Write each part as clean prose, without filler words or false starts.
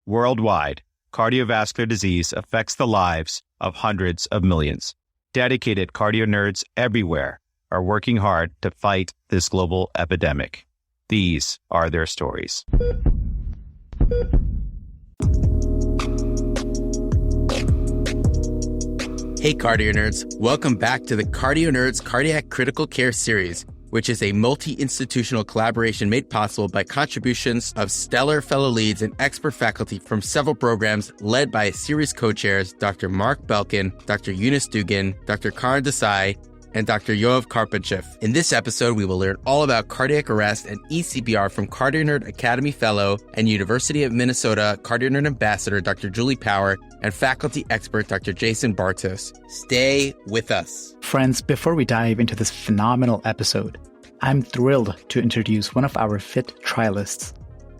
Worldwide, cardiovascular disease affects the lives of hundreds of millions. Dedicated CardioNerds everywhere are working hard to fight this global epidemic. These are their stories. Hey CardioNerds, welcome back to the CardioNerds Cardiac Critical Care Series, which is a multi-institutional collaboration made possible by contributions of stellar fellow leads and expert faculty from several programs led by series co-chairs Dr. Mark Belkin, Dr. Eunice Dugan, Dr. Karan Desai, and Dr. Yoav Karpanchev. In this episode, we will learn all about cardiac arrest and eCPR from CardioNerd Academy Fellow and University of Minnesota CardioNerd Ambassador Dr. Julie Power and faculty expert Dr. Jason Bartos. Stay with us. Friends, before we dive into this phenomenal episode, I'm thrilled to introduce one of our FIT trialists.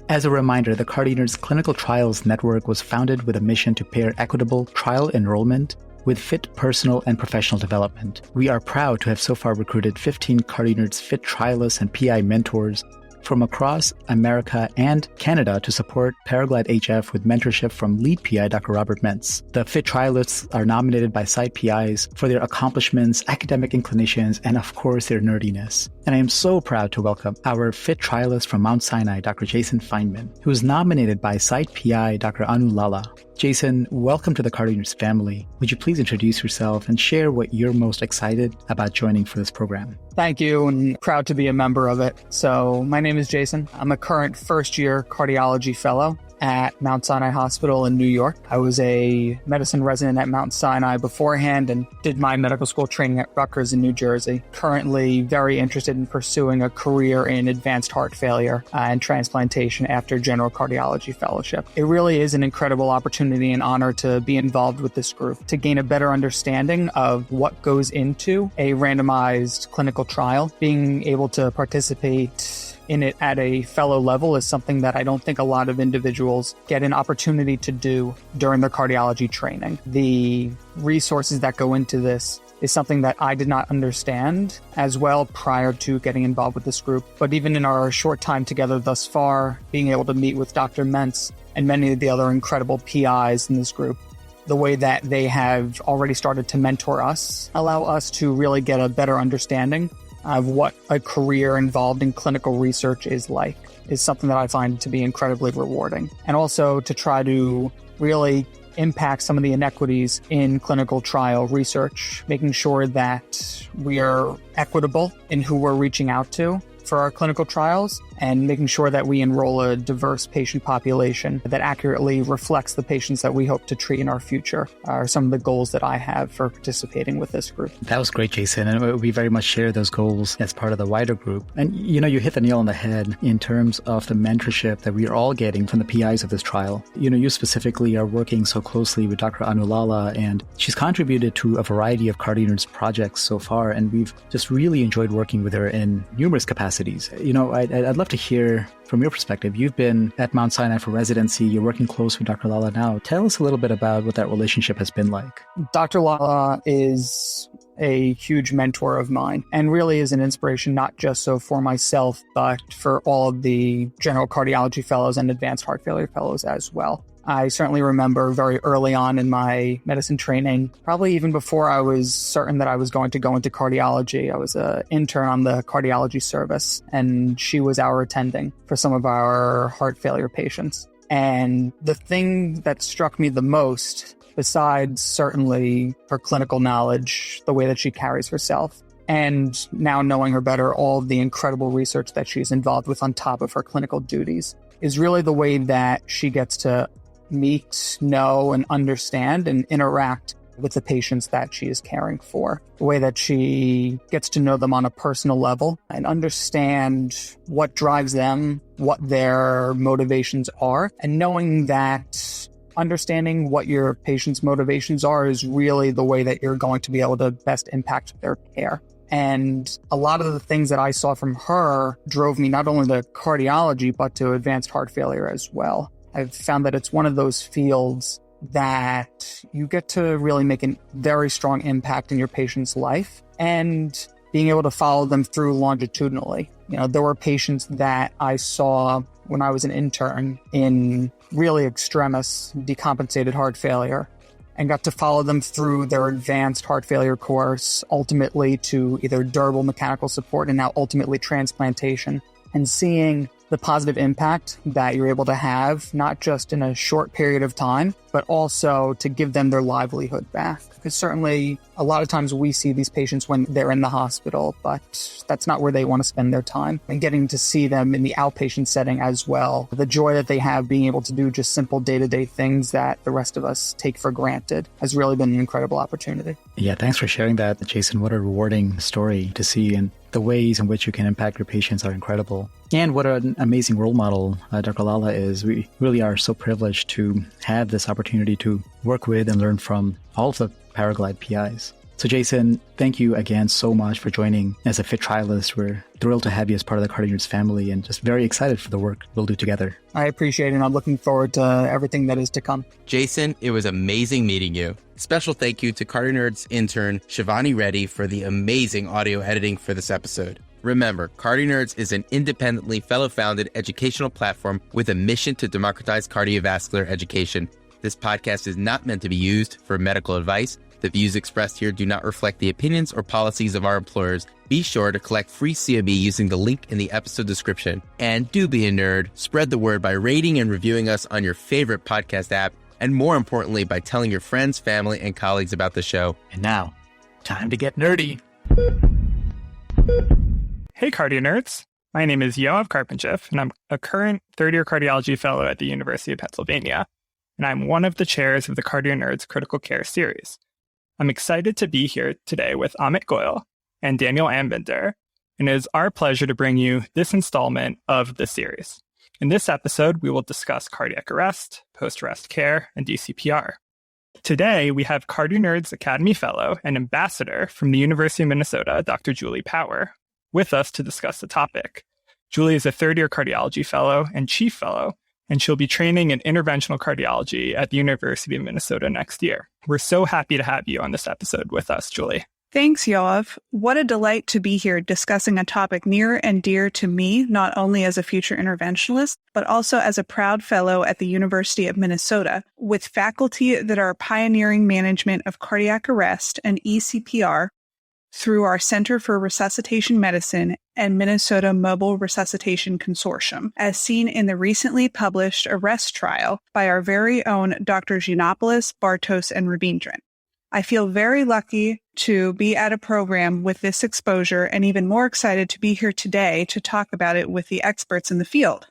As a reminder, the CardioNerds Clinical Trials Network was founded with a mission to pair equitable trial enrollment with FIT personal and professional development. We are proud to have so far recruited 15 CardioNerds FIT trialists and PI mentors from across America and Canada to support Paraglide HF with mentorship from lead PI Dr. Robert Mentz. The FIT trialists are nominated by site PIs for their accomplishments, academic inclinations, and of course their nerdiness. And I am so proud to welcome our FIT trialist from Mount Sinai, Dr. Jason Feynman, who is nominated by site PI Dr. Anu Lala. Jason, welcome to the CardioNerds family. Would you please introduce yourself and share what you're most excited about joining for this program? Thank you, and proud to be a member of it. So my name is Jason. I'm a current first-year cardiology fellow at Mount Sinai Hospital in New York. I was a medicine resident at Mount Sinai beforehand and did my medical school training at Rutgers in New Jersey. Currently very interested in pursuing a career in advanced heart failure and transplantation after general cardiology fellowship. It really is an incredible opportunity and honor to be involved with this group, to gain a better understanding of what goes into a randomized clinical trial. Being able to participate in it at a fellow level is something that I don't think a lot of individuals get an opportunity to do during their cardiology training. The resources that go into this is something that I did not understand as well prior to getting involved with this group. But even in our short time together thus far, being able to meet with Dr. Mentz and many of the other incredible PIs in this group, the way that they have already started to mentor us, allow us to really get a better understanding of what a career involved in clinical research is like, is something that I find to be incredibly rewarding. And also to try to really impact some of the inequities in clinical trial research, making sure that we are equitable in who we're reaching out to for our clinical trials, and making sure that we enroll a diverse patient population that accurately reflects the patients that we hope to treat in our future are some of the goals that I have for participating with this group. That was great, Jason, and we very much share those goals as part of the wider group. And you hit the nail on the head in terms of the mentorship that we are all getting from the PIs of this trial. You specifically are working so closely with Dr. Anulala, and she's contributed to a variety of CardioNerds projects so far, and we've just really enjoyed working with her in numerous capacities. I'd love to hear from your perspective. You've been at Mount Sinai for residency. You're working close with Dr. Lala now. Tell us a little bit about what that relationship has been like. Dr. Lala is a huge mentor of mine and really is an inspiration, not just so for myself, but for all of the general cardiology fellows and advanced heart failure fellows as well. I certainly remember very early on in my medicine training, probably even before I was certain that I was going to go into cardiology, I was an intern on the cardiology service, and she was our attending for some of our heart failure patients. And the thing that struck me the most, besides certainly her clinical knowledge, the way that she carries herself, and now knowing her better, all of the incredible research that she's involved with on top of her clinical duties, is really the way that she gets to meet, know, and understand and interact with the patients that she is caring for. The way that she gets to know them on a personal level and understand what drives them, what their motivations are, and knowing that understanding what your patient's motivations are is really the way that you're going to be able to best impact their care. And a lot of the things that I saw from her drove me not only to cardiology, but to advanced heart failure as well. I've found that it's one of those fields that you get to really make a very strong impact in your patient's life and being able to follow them through longitudinally. There were patients that I saw when I was an intern in really extremis decompensated heart failure, and got to follow them through their advanced heart failure course, ultimately to either durable mechanical support and now ultimately transplantation, and seeing the positive impact that you're able to have, not just in a short period of time, but also to give them their livelihood back. Because certainly a lot of times we see these patients when they're in the hospital, but that's not where they want to spend their time. And getting to see them in the outpatient setting as well, the joy that they have being able to do just simple day-to-day things that the rest of us take for granted has really been an incredible opportunity. Yeah, thanks for sharing that, Jason. What a rewarding story to see, and the ways in which you can impact your patients are incredible. And what an amazing role model Dr. Lala is. We really are so privileged to have this opportunity to work with and learn from all of the Paraglide PIs. So Jason, thank you again so much for joining as a FIT trialist. We're thrilled to have you as part of the CardioNerds family and just very excited for the work we'll do together. I appreciate it, and I'm looking forward to everything that is to come. Jason, it was amazing meeting you. Special thank you to CardioNerds intern Shivani Reddy for the amazing audio editing for this episode. Remember, CardioNerds is an independently fellow-founded educational platform with a mission to democratize cardiovascular education. This podcast is not meant to be used for medical advice. The views expressed here do not reflect the opinions or policies of our employers. Be sure to collect free CME using the link in the episode description. And do be a nerd. Spread the word by rating and reviewing us on your favorite podcast app. And more importantly, by telling your friends, family, and colleagues about the show. And now, time to get nerdy. Hey, CardioNerds. My name is Yoav Karpinchev, and I'm a current third-year cardiology fellow at the University of Pennsylvania, and I'm one of the chairs of the CardioNerds Critical Care series. I'm excited to be here today with Amit Goyal and Daniel Ambinder, and it is our pleasure to bring you this installment of the series. In this episode, we will discuss cardiac arrest, post-arrest care, and eCPR. Today, we have CardioNerds Academy Fellow and Ambassador from the University of Minnesota, Dr. Julie Power, with us to discuss the topic. Julie is a third-year cardiology fellow and chief fellow, and she'll be training in interventional cardiology at the University of Minnesota next year. We're so happy to have you on this episode with us, Julie. Thanks, Yoav. What a delight to be here discussing a topic near and dear to me, not only as a future interventionalist, but also as a proud fellow at the University of Minnesota, with faculty that are pioneering management of cardiac arrest and eCPR through our Center for Resuscitation Medicine and Minnesota Mobile Resuscitation Consortium, as seen in the recently published arrest trial by our very own Drs. Yiannopoulos, Bartos, and Rabindran. I feel very lucky to be at a program with this exposure and even more excited to be here today to talk about it with the experts in the field.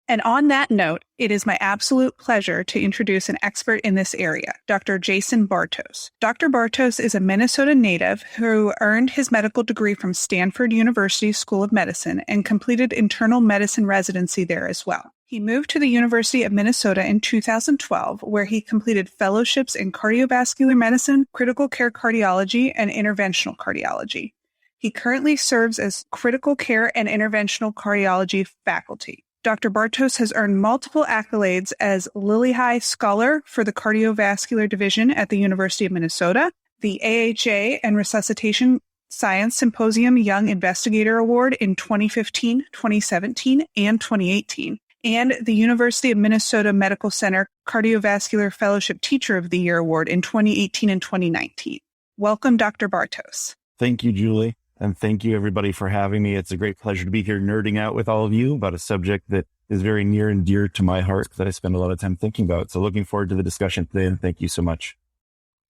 And on that note, it is my absolute pleasure to introduce an expert in this area, Dr. Jason Bartos. Dr. Bartos is a Minnesota native who earned his medical degree from Stanford University School of Medicine and completed internal medicine residency there as well. He moved to the University of Minnesota in 2012, where he completed fellowships in cardiovascular medicine, critical care cardiology, and interventional cardiology. He currently serves as critical care and interventional cardiology faculty. Dr. Bartos has earned multiple accolades as Lilly High Scholar for the Cardiovascular Division at the University of Minnesota, the AHCA and Resuscitation Science Symposium Young Investigator Award in 2015, 2017, and 2018, and the University of Minnesota Medical Center Cardiovascular Fellowship Teacher of the Year Award in 2018 and 2019. Welcome, Dr. Bartos. Thank you, Julie. And thank you, everybody, for having me. It's a great pleasure to be here nerding out with all of you about a subject that is very near and dear to my heart that I spend a lot of time thinking about. So looking forward to the discussion today, and thank you so much.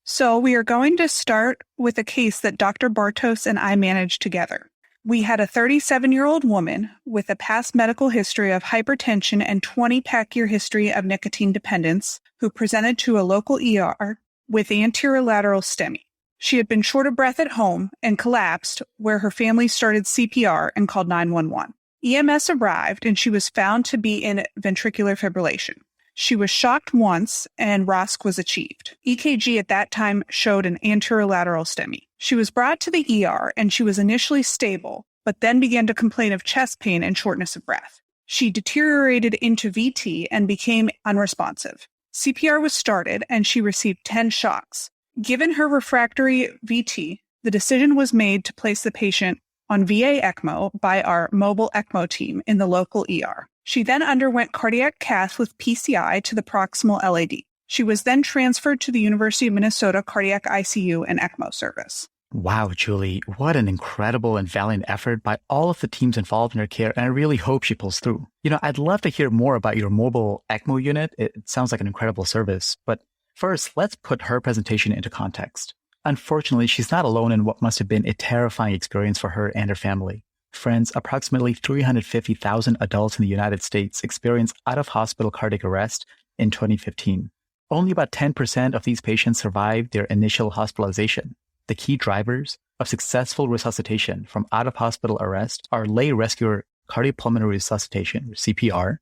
So we are going to start with a case that Dr. Bartos and I managed together. We had a 37-year-old woman with a past medical history of hypertension and 20-pack-year history of nicotine dependence who presented to a local ER with anterior lateral STEMI. She had been short of breath at home and collapsed, where her family started CPR and called 911. EMS arrived and she was found to be in ventricular fibrillation. She was shocked once and ROSC was achieved. EKG at that time showed an anterolateral STEMI. She was brought to the ER and she was initially stable, but then began to complain of chest pain and shortness of breath. She deteriorated into VT and became unresponsive. CPR was started and she received 10 shocks. Given her refractory VT, the decision was made to place the patient on VA ECMO by our mobile ECMO team in the local ER. She then underwent cardiac cath with PCI to the proximal LAD. She was then transferred to the University of Minnesota Cardiac ICU and ECMO service. Wow, Julie, what an incredible and valiant effort by all of the teams involved in her care, and I really hope she pulls through. I'd love to hear more about your mobile ECMO unit. It sounds like an incredible service, but first, let's put her presentation into context. Unfortunately, she's not alone in what must have been a terrifying experience for her and her family. Friends, approximately 350,000 adults in the United States experienced out-of-hospital cardiac arrest in 2015. Only about 10% of these patients survived their initial hospitalization. The key drivers of successful resuscitation from out-of-hospital arrest are lay rescue cardiopulmonary resuscitation, or CPR,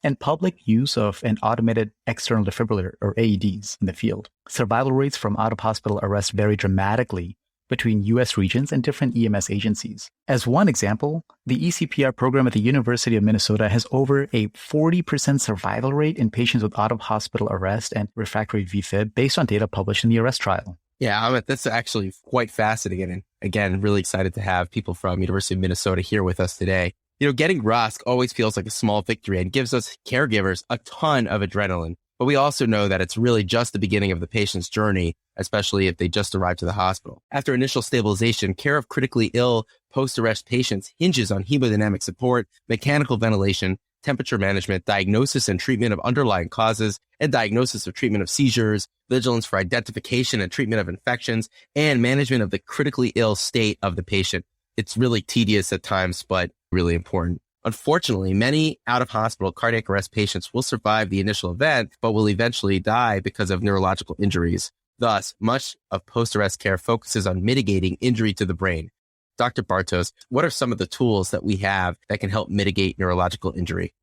and public use of an automated external defibrillator, or AEDs, in the field. Survival rates from out-of-hospital arrest vary dramatically between U.S. regions and different EMS agencies. As one example, the eCPR program at the University of Minnesota has over a 40% survival rate in patients with out-of-hospital arrest and refractory VFib based on data published in the ARREST trial. Yeah, that's actually quite fascinating. And again, really excited to have people from University of Minnesota here with us today. Getting ROSC always feels like a small victory and gives us caregivers a ton of adrenaline. But we also know that it's really just the beginning of the patient's journey, especially if they just arrived to the hospital. After initial stabilization, care of critically ill post-arrest patients hinges on hemodynamic support, mechanical ventilation, temperature management, diagnosis and treatment of underlying causes, and diagnosis of treatment of seizures, vigilance for identification and treatment of infections, and management of the critically ill state of the patient. It's really tedious at times, but really important. Unfortunately, many out-of-hospital cardiac arrest patients will survive the initial event, but will eventually die because of neurological injuries. Thus, much of post-arrest care focuses on mitigating injury to the brain. Dr. Bartos, what are some of the tools that we have that can help mitigate neurological injury?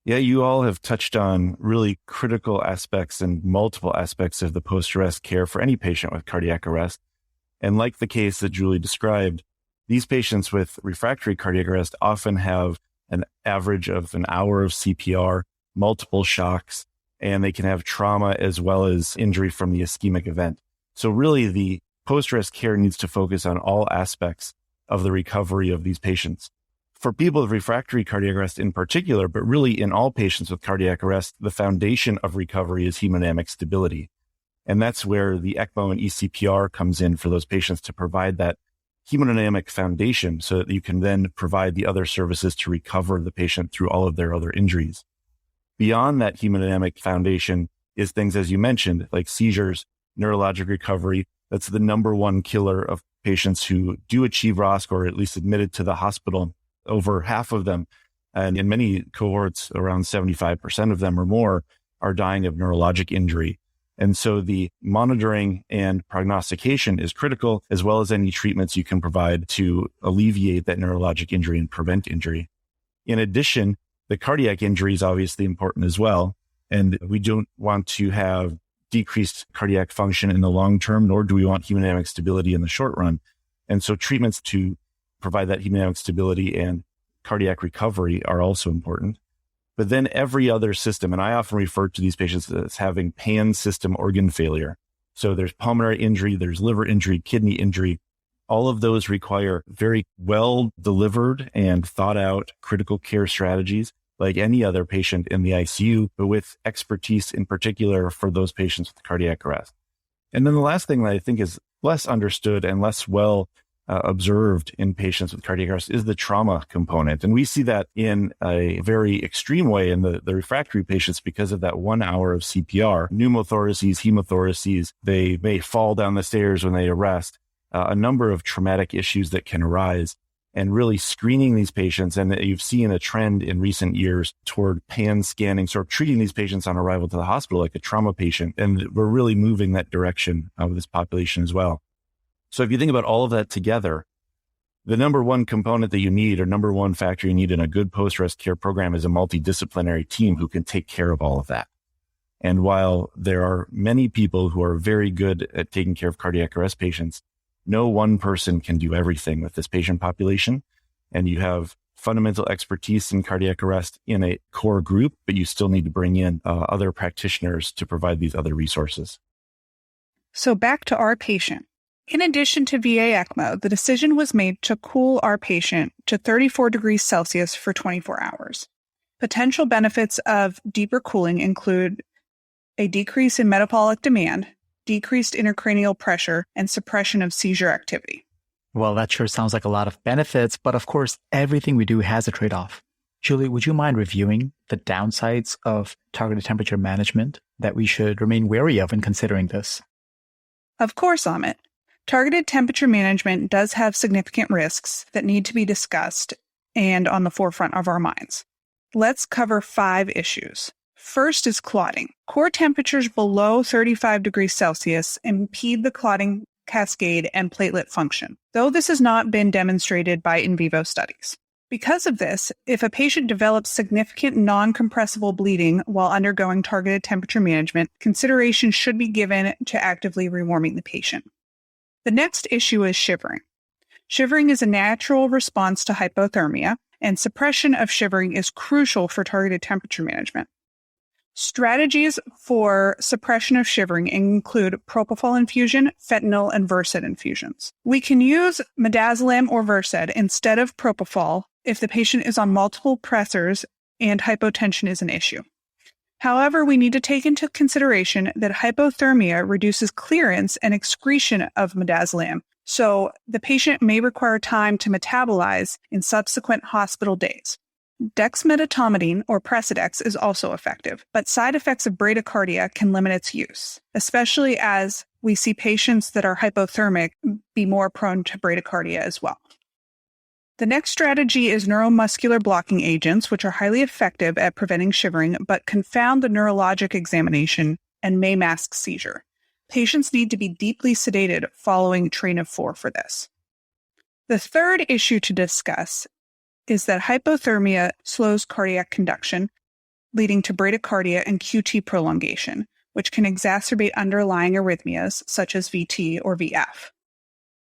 Yeah, you all have touched on really critical aspects and multiple aspects of the post-arrest care for any patient with cardiac arrest. And like the case that Julie described, these patients with refractory cardiac arrest often have an average of an hour of CPR, multiple shocks, and they can have trauma as well as injury from the ischemic event. So really, the post-arrest care needs to focus on all aspects of the recovery of these patients. For people with refractory cardiac arrest in particular, but really in all patients with cardiac arrest, the foundation of recovery is hemodynamic stability. And that's where the ECMO and eCPR comes in for those patients to provide that hemodynamic foundation so that you can then provide the other services to recover the patient through all of their other injuries. Beyond that hemodynamic foundation is things, as you mentioned, like seizures, neurologic recovery. That's the number one killer of patients who do achieve ROSC or at least admitted to the hospital. Over half of them, and in many cohorts, around 75% of them or more, are dying of neurologic injury. And so the monitoring and prognostication is critical, as well as any treatments you can provide to alleviate that neurologic injury and prevent injury. In addition, the cardiac injury is obviously important as well. And we don't want to have decreased cardiac function in the long term, nor do we want hemodynamic stability in the short run. And so treatments to provide that hemodynamic stability and cardiac recovery are also important. But then every other system, and I often refer to these patients as having pan-system organ failure. So there's pulmonary injury, there's liver injury, kidney injury. All of those require very well delivered and thought out critical care strategies like any other patient in the ICU, but with expertise in particular for those patients with cardiac arrest. And then the last thing that I think is less understood and less well observed in patients with cardiac arrest is the trauma component. And we see that in a very extreme way in the refractory patients because of that 1 hour of CPR, pneumothoraces, hemothoraces. They may fall down the stairs when they arrest, a number of traumatic issues that can arise, and really screening these patients. And you've seen a trend in recent years toward pan scanning, sort of treating these patients on arrival to the hospital like a trauma patient. And we're really moving that direction with this population as well. So if you think about all of that together, the number one component that you need, or number one factor you need in a good post-arrest care program, is a multidisciplinary team who can take care of all of that. And while there are many people who are very good at taking care of cardiac arrest patients, no one person can do everything with this patient population. And you have fundamental expertise in cardiac arrest in a core group, but you still need to bring in other practitioners to provide these other resources. So back to our patient. In addition to VA ECMO, the decision was made to cool our patient to 34 degrees Celsius for 24 hours. Potential benefits of deeper cooling include a decrease in metabolic demand, decreased intracranial pressure, and suppression of seizure activity. Well, that sure sounds like a lot of benefits, but of course, everything we do has a trade-off. Julie, would you mind reviewing the downsides of targeted temperature management that we should remain wary of in considering this? Of course, Amit. Targeted temperature management does have significant risks that need to be discussed and on the forefront of our minds. Let's cover 5 issues. First is clotting. Core temperatures below 35 degrees Celsius impede the clotting cascade and platelet function, though this has not been demonstrated by in vivo studies. Because of this, if a patient develops significant non-compressible bleeding while undergoing targeted temperature management, consideration should be given to actively rewarming the patient. The next issue is shivering. Shivering is a natural response to hypothermia, and suppression of shivering is crucial for targeted temperature management. Strategies for suppression of shivering include propofol infusion, fentanyl, and Versed infusions. We can use midazolam or Versed instead of propofol if the patient is on multiple pressors and hypotension is an issue. However, we need to take into consideration that hypothermia reduces clearance and excretion of midazolam, so the patient may require time to metabolize in subsequent hospital days. Dexmedetomidine, or Precedex, is also effective, but side effects of bradycardia can limit its use, especially as we see patients that are hypothermic be more prone to bradycardia as well. The next strategy is neuromuscular blocking agents, which are highly effective at preventing shivering, but confound the neurologic examination and may mask seizure. Patients need to be deeply sedated following train of 4 for this. The third issue to discuss is that hypothermia slows cardiac conduction, leading to bradycardia and QT prolongation, which can exacerbate underlying arrhythmias such as VT or VF.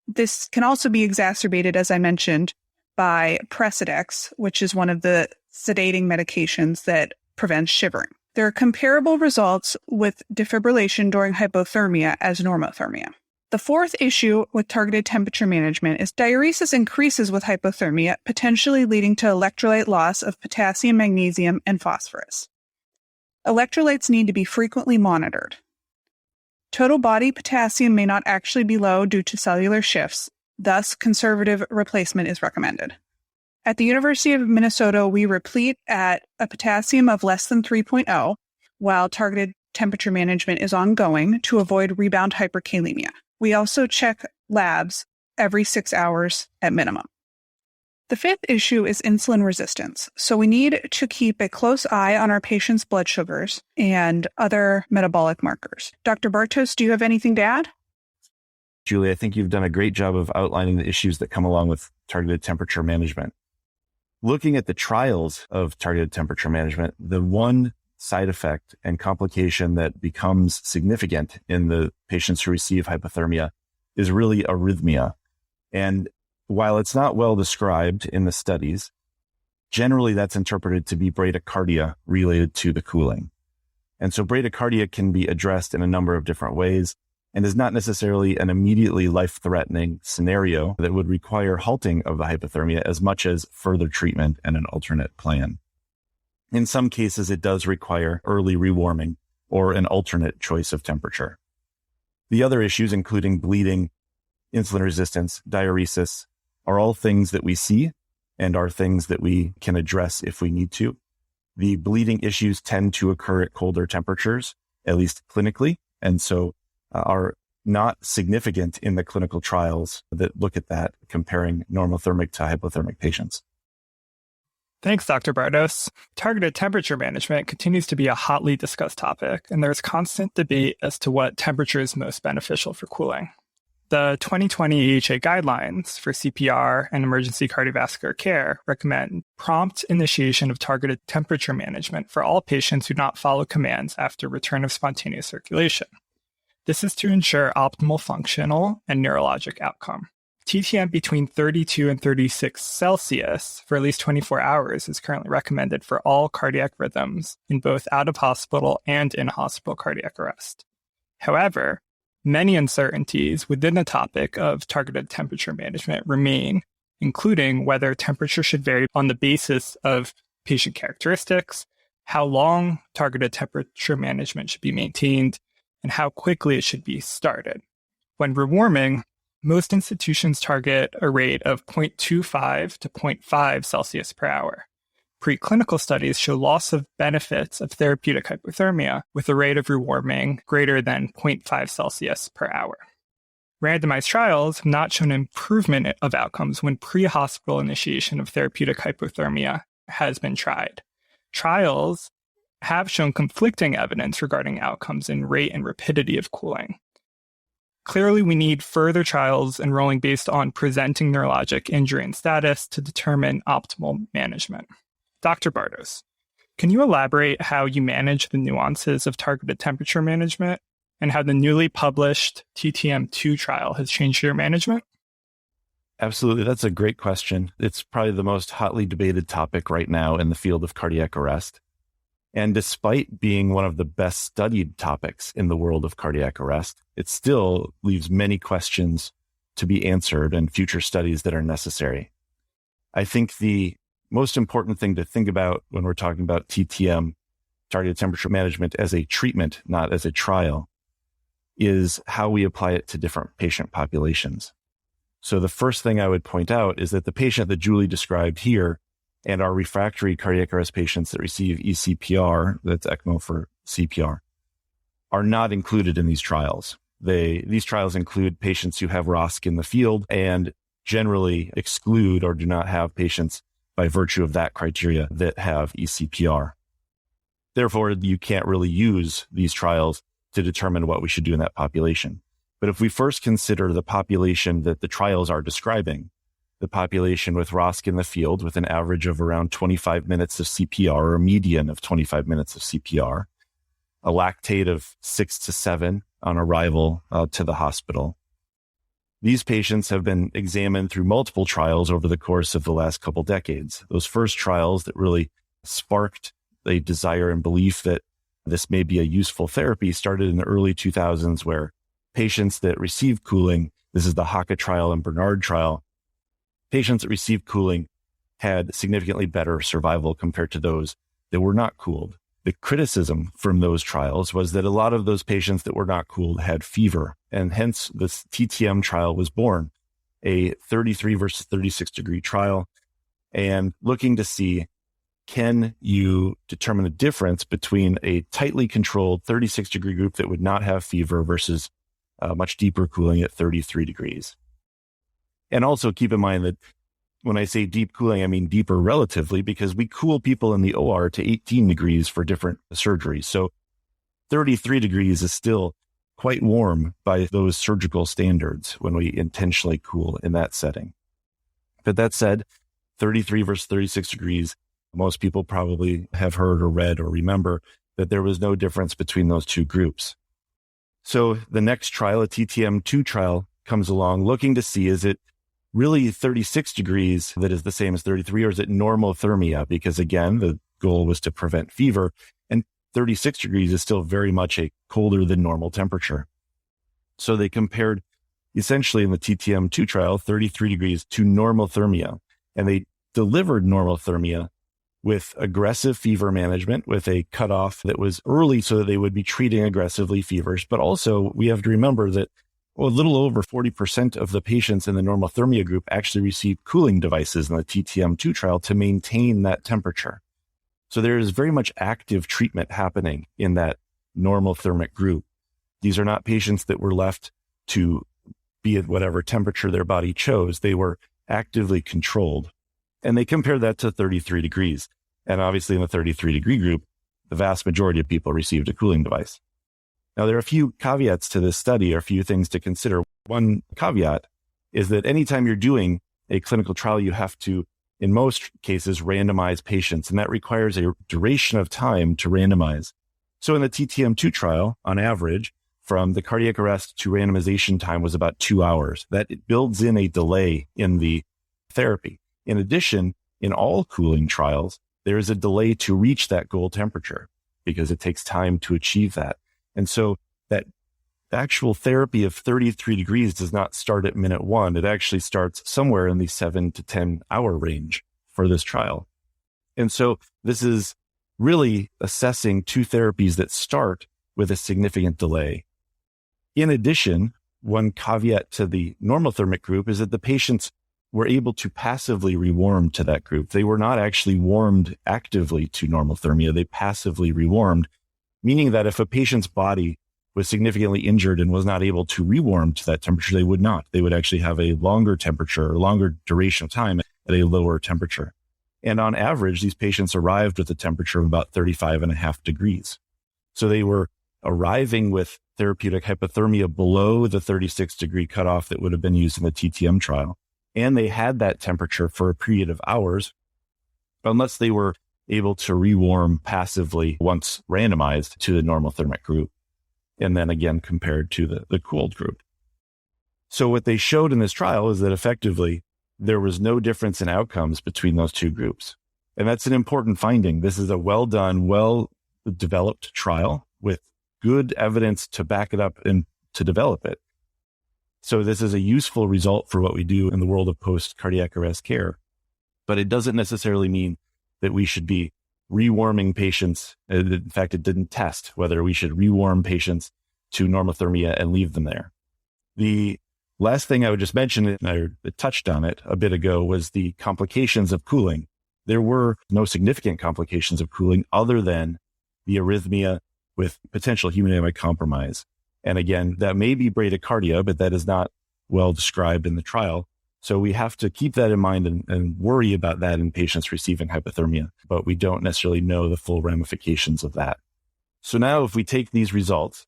This can also be exacerbated, as I mentioned, by Precedex, which is one of the sedating medications that prevents shivering. There are comparable results with defibrillation during hypothermia as normothermia. The fourth issue with targeted temperature management is diuresis increases with hypothermia, potentially leading to electrolyte loss of potassium, magnesium, and phosphorus. Electrolytes need to be frequently monitored. Total body potassium may not actually be low due to cellular shifts, thus conservative replacement is recommended. At the University of Minnesota, we replete at a potassium of less than 3.0, while targeted temperature management is ongoing to avoid rebound hyperkalemia. We also check labs every 6 hours at minimum. The fifth issue is insulin resistance, so we need to keep a close eye on our patients' blood sugars and other metabolic markers. Dr. Bartos, do you have anything to add? Julie, I think you've done a great job of outlining the issues that come along with targeted temperature management. Looking at the trials of targeted temperature management, the one side effect and complication that becomes significant in the patients who receive hypothermia is really arrhythmia. And while it's not well described in the studies, generally that's interpreted to be bradycardia related to the cooling. And so bradycardia can be addressed in a number of different ways and is not necessarily an immediately life-threatening scenario that would require halting of the hypothermia as much as further treatment and an alternate plan. In some cases, it does require early rewarming or an alternate choice of temperature. The other issues, including bleeding, insulin resistance, diuresis, are all things that we see and are things that we can address if we need to. The bleeding issues tend to occur at colder temperatures, at least clinically, and so are not significant in the clinical trials that look at that, comparing normothermic to hypothermic patients. Thanks, Dr. Bartos. Targeted temperature management continues to be a hotly discussed topic, and there's constant debate as to what temperature is most beneficial for cooling. The 2020 AHA guidelines for CPR and emergency cardiovascular care recommend prompt initiation of targeted temperature management for all patients who do not follow commands after return of spontaneous circulation. This is to ensure optimal functional and neurologic outcome. TTM between 32 and 36 Celsius for at least 24 hours is currently recommended for all cardiac rhythms in both out-of-hospital and in-hospital cardiac arrest. However, many uncertainties within the topic of targeted temperature management remain, including whether temperature should vary on the basis of patient characteristics, how long targeted temperature management should be maintained, and how quickly it should be started. When rewarming, most institutions target a rate of 0.25 to 0.5 Celsius per hour. Preclinical studies show loss of benefits of therapeutic hypothermia with a rate of rewarming greater than 0.5 Celsius per hour. Randomized trials have not shown improvement of outcomes when pre-hospital initiation of therapeutic hypothermia has been tried. Trials have shown conflicting evidence regarding outcomes in rate and rapidity of cooling. Clearly, we need further trials enrolling based on presenting neurologic injury and status to determine optimal management. Dr. Bartos, can you elaborate how you manage the nuances of targeted temperature management and how the newly published TTM2 trial has changed your management? Absolutely. That's a great question. It's probably the most hotly debated topic right now in the field of cardiac arrest. And despite being one of the best studied topics in the world of cardiac arrest, it still leaves many questions to be answered and future studies that are necessary. I think the most important thing to think about when we're talking about TTM, targeted temperature management, as a treatment, not as a trial, is how we apply it to different patient populations. So the first thing I would point out is that the patient that Julie described here and our refractory cardiac arrest patients that receive eCPR, that's ECMO for CPR, are not included in these trials. These trials include patients who have ROSC in the field and generally exclude or do not have patients by virtue of that criteria that have eCPR. Therefore, you can't really use these trials to determine what we should do in that population. But if we first consider the population that the trials are describing, the population with ROSC in the field with an average of around 25 minutes of CPR or a median of 25 minutes of CPR, a lactate of 6 to 7 on arrival to the hospital. These patients have been examined through multiple trials over the course of the last couple decades. Those first trials that really sparked a desire and belief that this may be a useful therapy started in the early 2000s, where patients that received cooling, this is the OHCA trial and Bernard trial, patients that received cooling had significantly better survival compared to those that were not cooled. The criticism from those trials was that a lot of those patients that were not cooled had fever, and hence this TTM trial was born, a 33 versus 36 degree trial, and looking to see, can you determine the difference between a tightly controlled 36 degree group that would not have fever versus much deeper cooling at 33 degrees. And also keep in mind that when I say deep cooling, I mean deeper relatively, because we cool people in the OR to 18 degrees for different surgeries. So 33 degrees is still quite warm by those surgical standards when we intentionally cool in that setting. But that said, 33 versus 36 degrees, most people probably have heard or read or remember that there was no difference between those two groups. So the next trial, a TTM2 trial, comes along looking to see, is it really 36 degrees that is the same as 33, or is it normothermia? Because again, the goal was to prevent fever, and 36 degrees is still very much a colder than normal temperature. So they compared essentially in the TTM2 trial, 33 degrees to normothermia, and they delivered normothermia with aggressive fever management, with a cutoff that was early so that they would be treating aggressively fevers. But also we have to remember that a little over 40% of the patients in the normothermia group actually received cooling devices in the TTM2 trial to maintain that temperature. So there is very much active treatment happening in that normothermic group. These are not patients that were left to be at whatever temperature their body chose. They were actively controlled. And they compared that to 33 degrees. And obviously in the 33 degree group, the vast majority of people received a cooling device. Now, there are a few caveats to this study, or a few things to consider. One caveat is that anytime you're doing a clinical trial, you have to, in most cases, randomize patients, and that requires a duration of time to randomize. So in the TTM2 trial, on average, from the cardiac arrest to randomization time was about 2 hours. That it builds in a delay in the therapy. In addition, in all cooling trials, there is a delay to reach that goal temperature because it takes time to achieve that. And so that actual therapy of 33 degrees does not start at minute 1. It actually starts somewhere in the 7 to 10 hour range for this trial. And so this is really assessing two therapies that start with a significant delay. In addition, one caveat to the normothermic group is that the patients were able to passively rewarm to that group. They were not actually warmed actively to normothermia. They passively rewarmed, meaning that if a patient's body was significantly injured and was not able to rewarm to that temperature, they would not. They would actually have a longer temperature or longer duration of time at a lower temperature. And on average, these patients arrived with a temperature of about 35.5 degrees. So they were arriving with therapeutic hypothermia below the 36-degree cutoff that would have been used in the TTM trial. And they had that temperature for a period of hours, unless they were able to rewarm passively once randomized to the normothermic group, and then again compared to the cooled group. So what they showed in this trial is that effectively there was no difference in outcomes between those two groups. And that's an important finding. This is a well-done, well-developed trial with good evidence to back it up and to develop it. So this is a useful result for what we do in the world of post-cardiac arrest care. But it doesn't necessarily mean that we should be rewarming patients. In fact, it didn't test whether we should rewarm patients to normothermia and leave them there. The last thing I would just mention, and I touched on it a bit ago, was the complications of cooling. There were no significant complications of cooling other than the arrhythmia with potential hemodynamic compromise. And again, that may be bradycardia, but that is not well described in the trial. So we have to keep that in mind and worry about that in patients receiving hypothermia, but we don't necessarily know the full ramifications of that. So now if we take these results,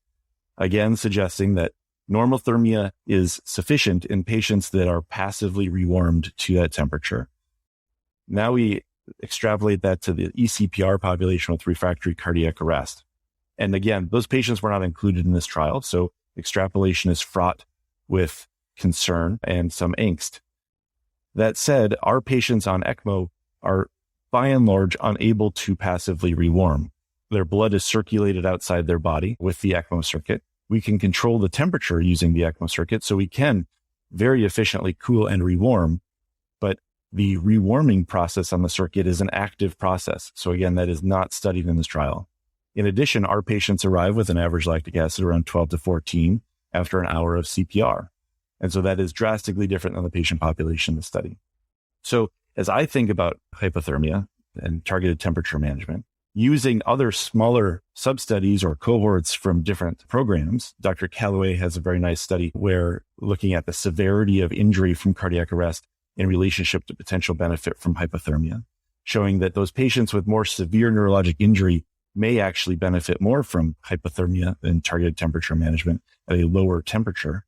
again, suggesting that normothermia is sufficient in patients that are passively rewarmed to that temperature. Now we extrapolate that to the eCPR population with refractory cardiac arrest. And again, those patients were not included in this trial. So extrapolation is fraught with concern and some angst. That said, our patients on ECMO are by and large unable to passively rewarm. Their blood is circulated outside their body with the ECMO circuit. We can control the temperature using the ECMO circuit, so we can very efficiently cool and rewarm. But the rewarming process on the circuit is an active process. So again, that is not studied in this trial. In addition, our patients arrive with an average lactic acid around 12 to 14 after an hour of CPR. And so that is drastically different than the patient population in the study. So as I think about hypothermia and targeted temperature management, using other smaller sub-studies or cohorts from different programs, Dr. Calloway has a very nice study where looking at the severity of injury from cardiac arrest in relationship to potential benefit from hypothermia, showing that those patients with more severe neurologic injury may actually benefit more from hypothermia than targeted temperature management at a lower temperature.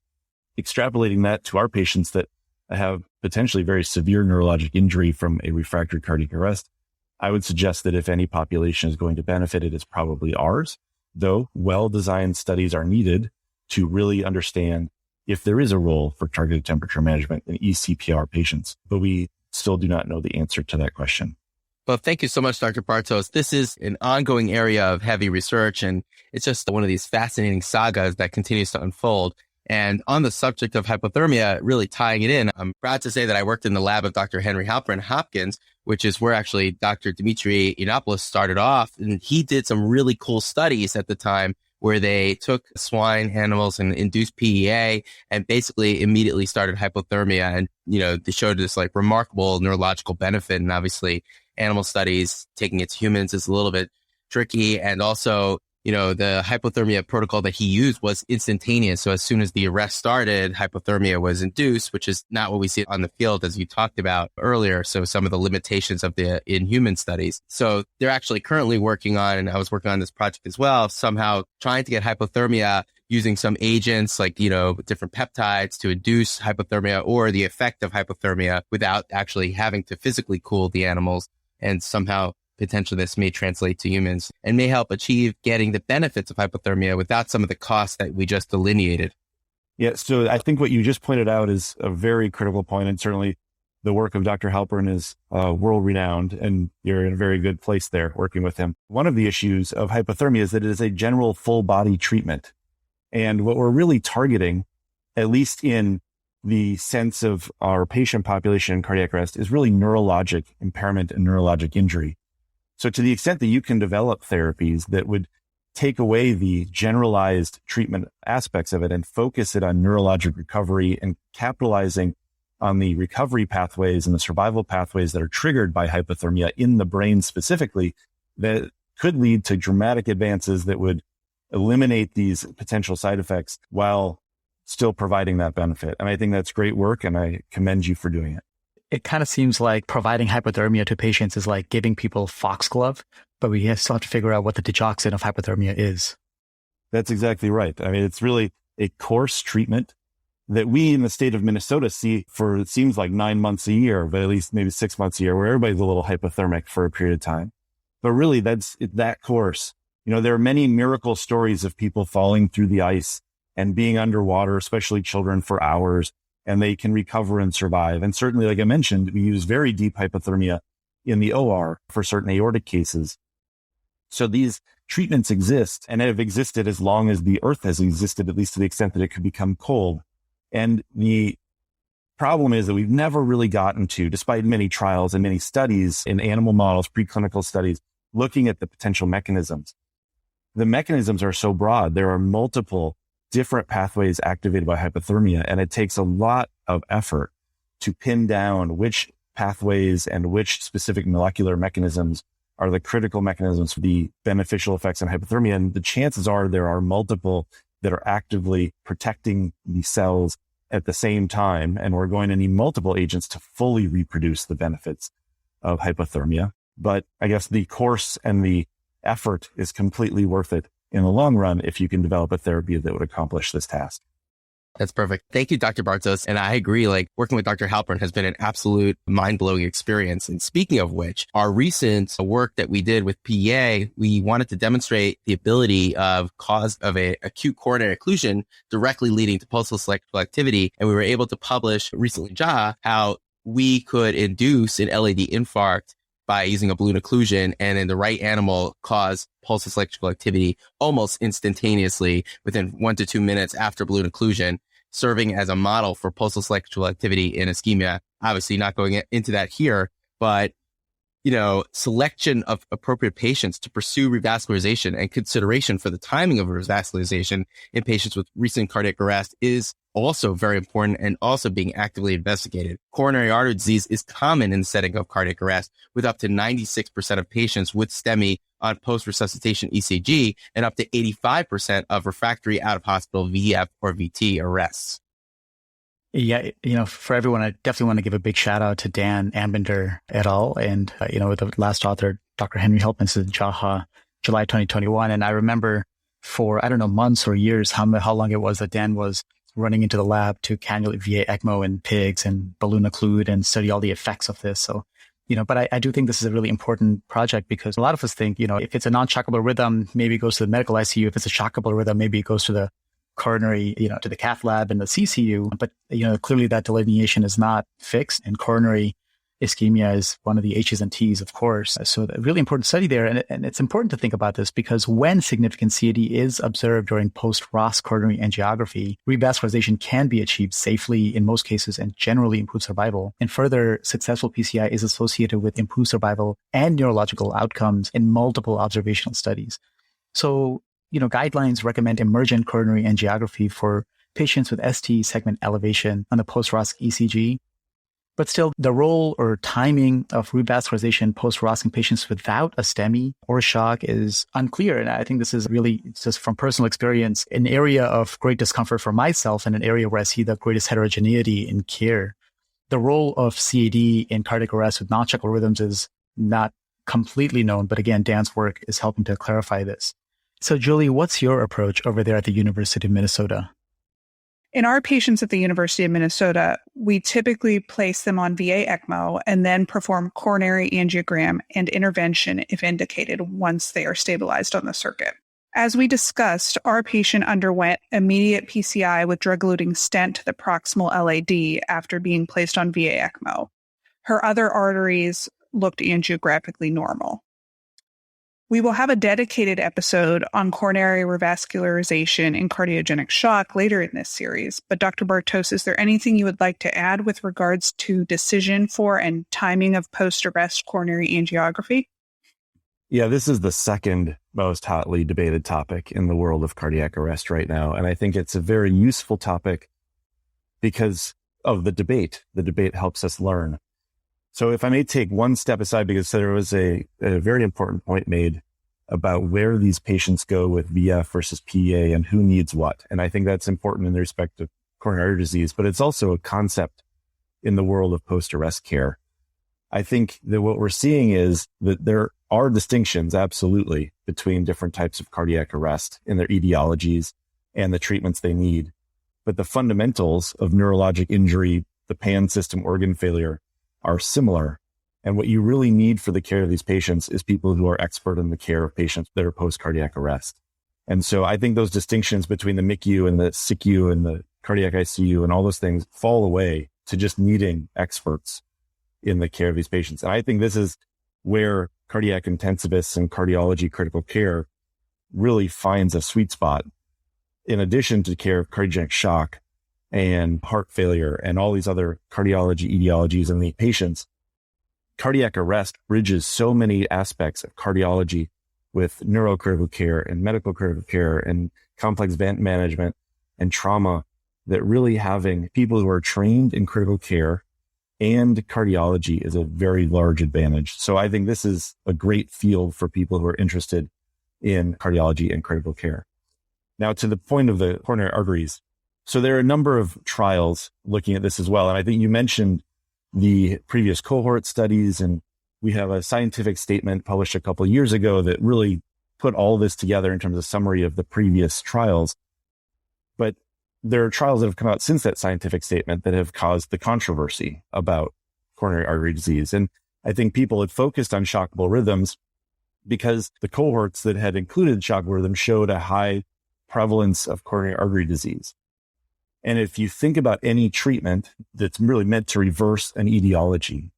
Extrapolating that to our patients that have potentially very severe neurologic injury from a refractory cardiac arrest, I would suggest that if any population is going to benefit, it is probably ours, though well-designed studies are needed to really understand if there is a role for targeted temperature management in eCPR patients, but we still do not know the answer to that question. Well, thank you so much, Dr. Bartos. This is an ongoing area of heavy research, and it's just one of these fascinating sagas that continues to unfold. And on the subject of hypothermia, really tying it in, I'm proud to say that I worked in the lab of Dr. Henry Halperin Hopkins, which is where actually Dr. Dimitri Yiannopoulos started off. And he did some really cool studies at the time where they took swine animals and induced PEA and basically immediately started hypothermia. And, they showed this like remarkable neurological benefit. And obviously animal studies taking it to humans is a little bit tricky. And also, the hypothermia protocol that he used was instantaneous. So as soon as the arrest started, hypothermia was induced, which is not what we see on the field, as you talked about earlier. So some of the limitations of the in-human studies. So they're actually currently working on, and I was working on this project as well, somehow trying to get hypothermia using some agents like, different peptides to induce hypothermia or the effect of hypothermia without actually having to physically cool the animals. And somehow potentially this may translate to humans and may help achieve getting the benefits of hypothermia without some of the costs that we just delineated. Yeah, so I think what you just pointed out is a very critical point, and certainly the work of Dr. Halperin is world-renowned, and you're in a very good place there working with him. One of the issues of hypothermia is that it is a general full-body treatment. And what we're really targeting, at least in the sense of our patient population in cardiac arrest, is really neurologic impairment and neurologic injury. So to the extent that you can develop therapies that would take away the generalized treatment aspects of it and focus it on neurologic recovery and capitalizing on the recovery pathways and the survival pathways that are triggered by hypothermia in the brain specifically, that could lead to dramatic advances that would eliminate these potential side effects while still providing that benefit. And I think that's great work, and I commend you for doing it. It kind of seems like providing hypothermia to patients is like giving people foxglove, but we still have to figure out what the digoxin of hypothermia is. That's exactly right. I mean, it's really a course treatment that we in the state of Minnesota see for, it seems like 9 months a year, but at least maybe 6 months a year, where everybody's a little hypothermic for a period of time. But really, that's that course. You know, there are many miracle stories of people falling through the ice and being underwater, especially children, for hours, and they can recover and survive. And certainly, like I mentioned, we use very deep hypothermia in the OR for certain aortic cases. So these treatments exist and have existed as long as the earth has existed, at least to the extent that it could become cold. And the problem is that we've never really gotten to, despite many trials and many studies in animal models, preclinical studies, looking at the potential mechanisms. The mechanisms are so broad. There are multiple different pathways activated by hypothermia, and it takes a lot of effort to pin down which pathways and which specific molecular mechanisms are the critical mechanisms for the beneficial effects on hypothermia. And the chances are there are multiple that are actively protecting the cells at the same time. And we're going to need multiple agents to fully reproduce the benefits of hypothermia. But I guess the course and the effort is completely worth it in the long run if you can develop a therapy that would accomplish this task. That's perfect. Thank you, Dr. Bartos. And I agree, like working with Dr. Halpern has been an absolute mind-blowing experience. And speaking of which, our recent work that we did with PEA, we wanted to demonstrate the ability of cause of a acute coronary occlusion directly leading to pulsal electrical activity. And we were able to publish recently in JAWA how we could induce an LAD infarct by using a balloon occlusion, and in the right animal cause pulsal electrical activity almost instantaneously within 1 to 2 minutes after balloon occlusion, serving as a model for pulsal electrical activity in ischemia. Obviously not going into that here, but selection of appropriate patients to pursue revascularization and consideration for the timing of revascularization in patients with recent cardiac arrest is also very important and also being actively investigated. Coronary artery disease is common in the setting of cardiac arrest, with up to 96% of patients with STEMI on post-resuscitation ECG and up to 85% of refractory out-of-hospital VF or VT arrests. Yeah, for everyone, I definitely want to give a big shout out to Dan Ambinder et al. And, the last author, Dr. Henry Helpman, in JAWA, July 2021. And I remember for, months or years, how long it was that Dan was running into the lab to cannulate VA ECMO in pigs and balloon occlude and study all the effects of this. So, but I do think this is a really important project because a lot of us think, if it's a non-shockable rhythm, maybe it goes to the medical ICU. If it's a shockable rhythm, maybe it goes to the coronary, to the cath lab and the CCU. But, clearly that delineation is not fixed, and coronary ischemia is one of the H's and T's, of course. So a really important study there. And it's important to think about this because when significant CAD is observed during post-ROSC coronary angiography, revascularization can be achieved safely in most cases and generally improve survival. And further, successful PCI is associated with improved survival and neurological outcomes in multiple observational studies. So, guidelines recommend emergent coronary angiography for patients with ST segment elevation on the post-ROSC ECG. But still, the role or timing of revascularization post-ROSC in patients without a STEMI or shock is unclear. And I think this is really, just from personal experience, an area of great discomfort for myself and an area where I see the greatest heterogeneity in care. The role of CAD in cardiac arrest with non-shockable rhythms is not completely known, but again, Dan's work is helping to clarify this. So, Julie, what's your approach over there at the University of Minnesota? In our patients at the University of Minnesota, we typically place them on VA ECMO and then perform coronary angiogram and intervention if indicated once they are stabilized on the circuit. As we discussed, our patient underwent immediate PCI with drug-eluting stent to the proximal LAD after being placed on VA ECMO. Her other arteries looked angiographically normal. We will have a dedicated episode on coronary revascularization and cardiogenic shock later in this series. But Dr. Bartos, is there anything you would like to add with regards to decision for and timing of post-arrest coronary angiography? Yeah, this is the second most hotly debated topic in the world of cardiac arrest right now. And I think it's a very useful topic because of the debate. The debate helps us learn. So if I may take one step aside, because there was a very important point made about where these patients go with VF versus PEA and who needs what. And I think that's important in respect to coronary artery disease, but it's also a concept in the world of post-arrest care. I think that what we're seeing is that there are distinctions, absolutely, between different types of cardiac arrest in their etiologies and the treatments they need. But the fundamentals of neurologic injury, the PAN system organ failure, are similar. And what you really need for the care of these patients is people who are expert in the care of patients that are post-cardiac arrest. And so I think those distinctions between the MICU and the SICU and the cardiac ICU and all those things fall away to just needing experts in the care of these patients. And I think this is where cardiac intensivists and cardiology critical care really finds a sweet spot. In addition to care of cardiogenic shock and heart failure and all these other cardiology etiologies in the patients, cardiac arrest bridges so many aspects of cardiology with neurocritical care and medical critical care and complex event management and trauma, that really having people who are trained in critical care and cardiology is a very large advantage. So I think this is a great field for people who are interested in cardiology and critical care. Now, to the point of the coronary arteries. So there are a number of trials looking at this as well. And I think you mentioned the previous cohort studies, and we have a scientific statement published a couple of years ago that really put all this together in terms of summary of the previous trials. But there are trials that have come out since that scientific statement that have caused the controversy about coronary artery disease. And I think people had focused on shockable rhythms because the cohorts that had included shockable rhythms showed a high prevalence of coronary artery disease. And if you think about any treatment that's really meant to reverse an etiology,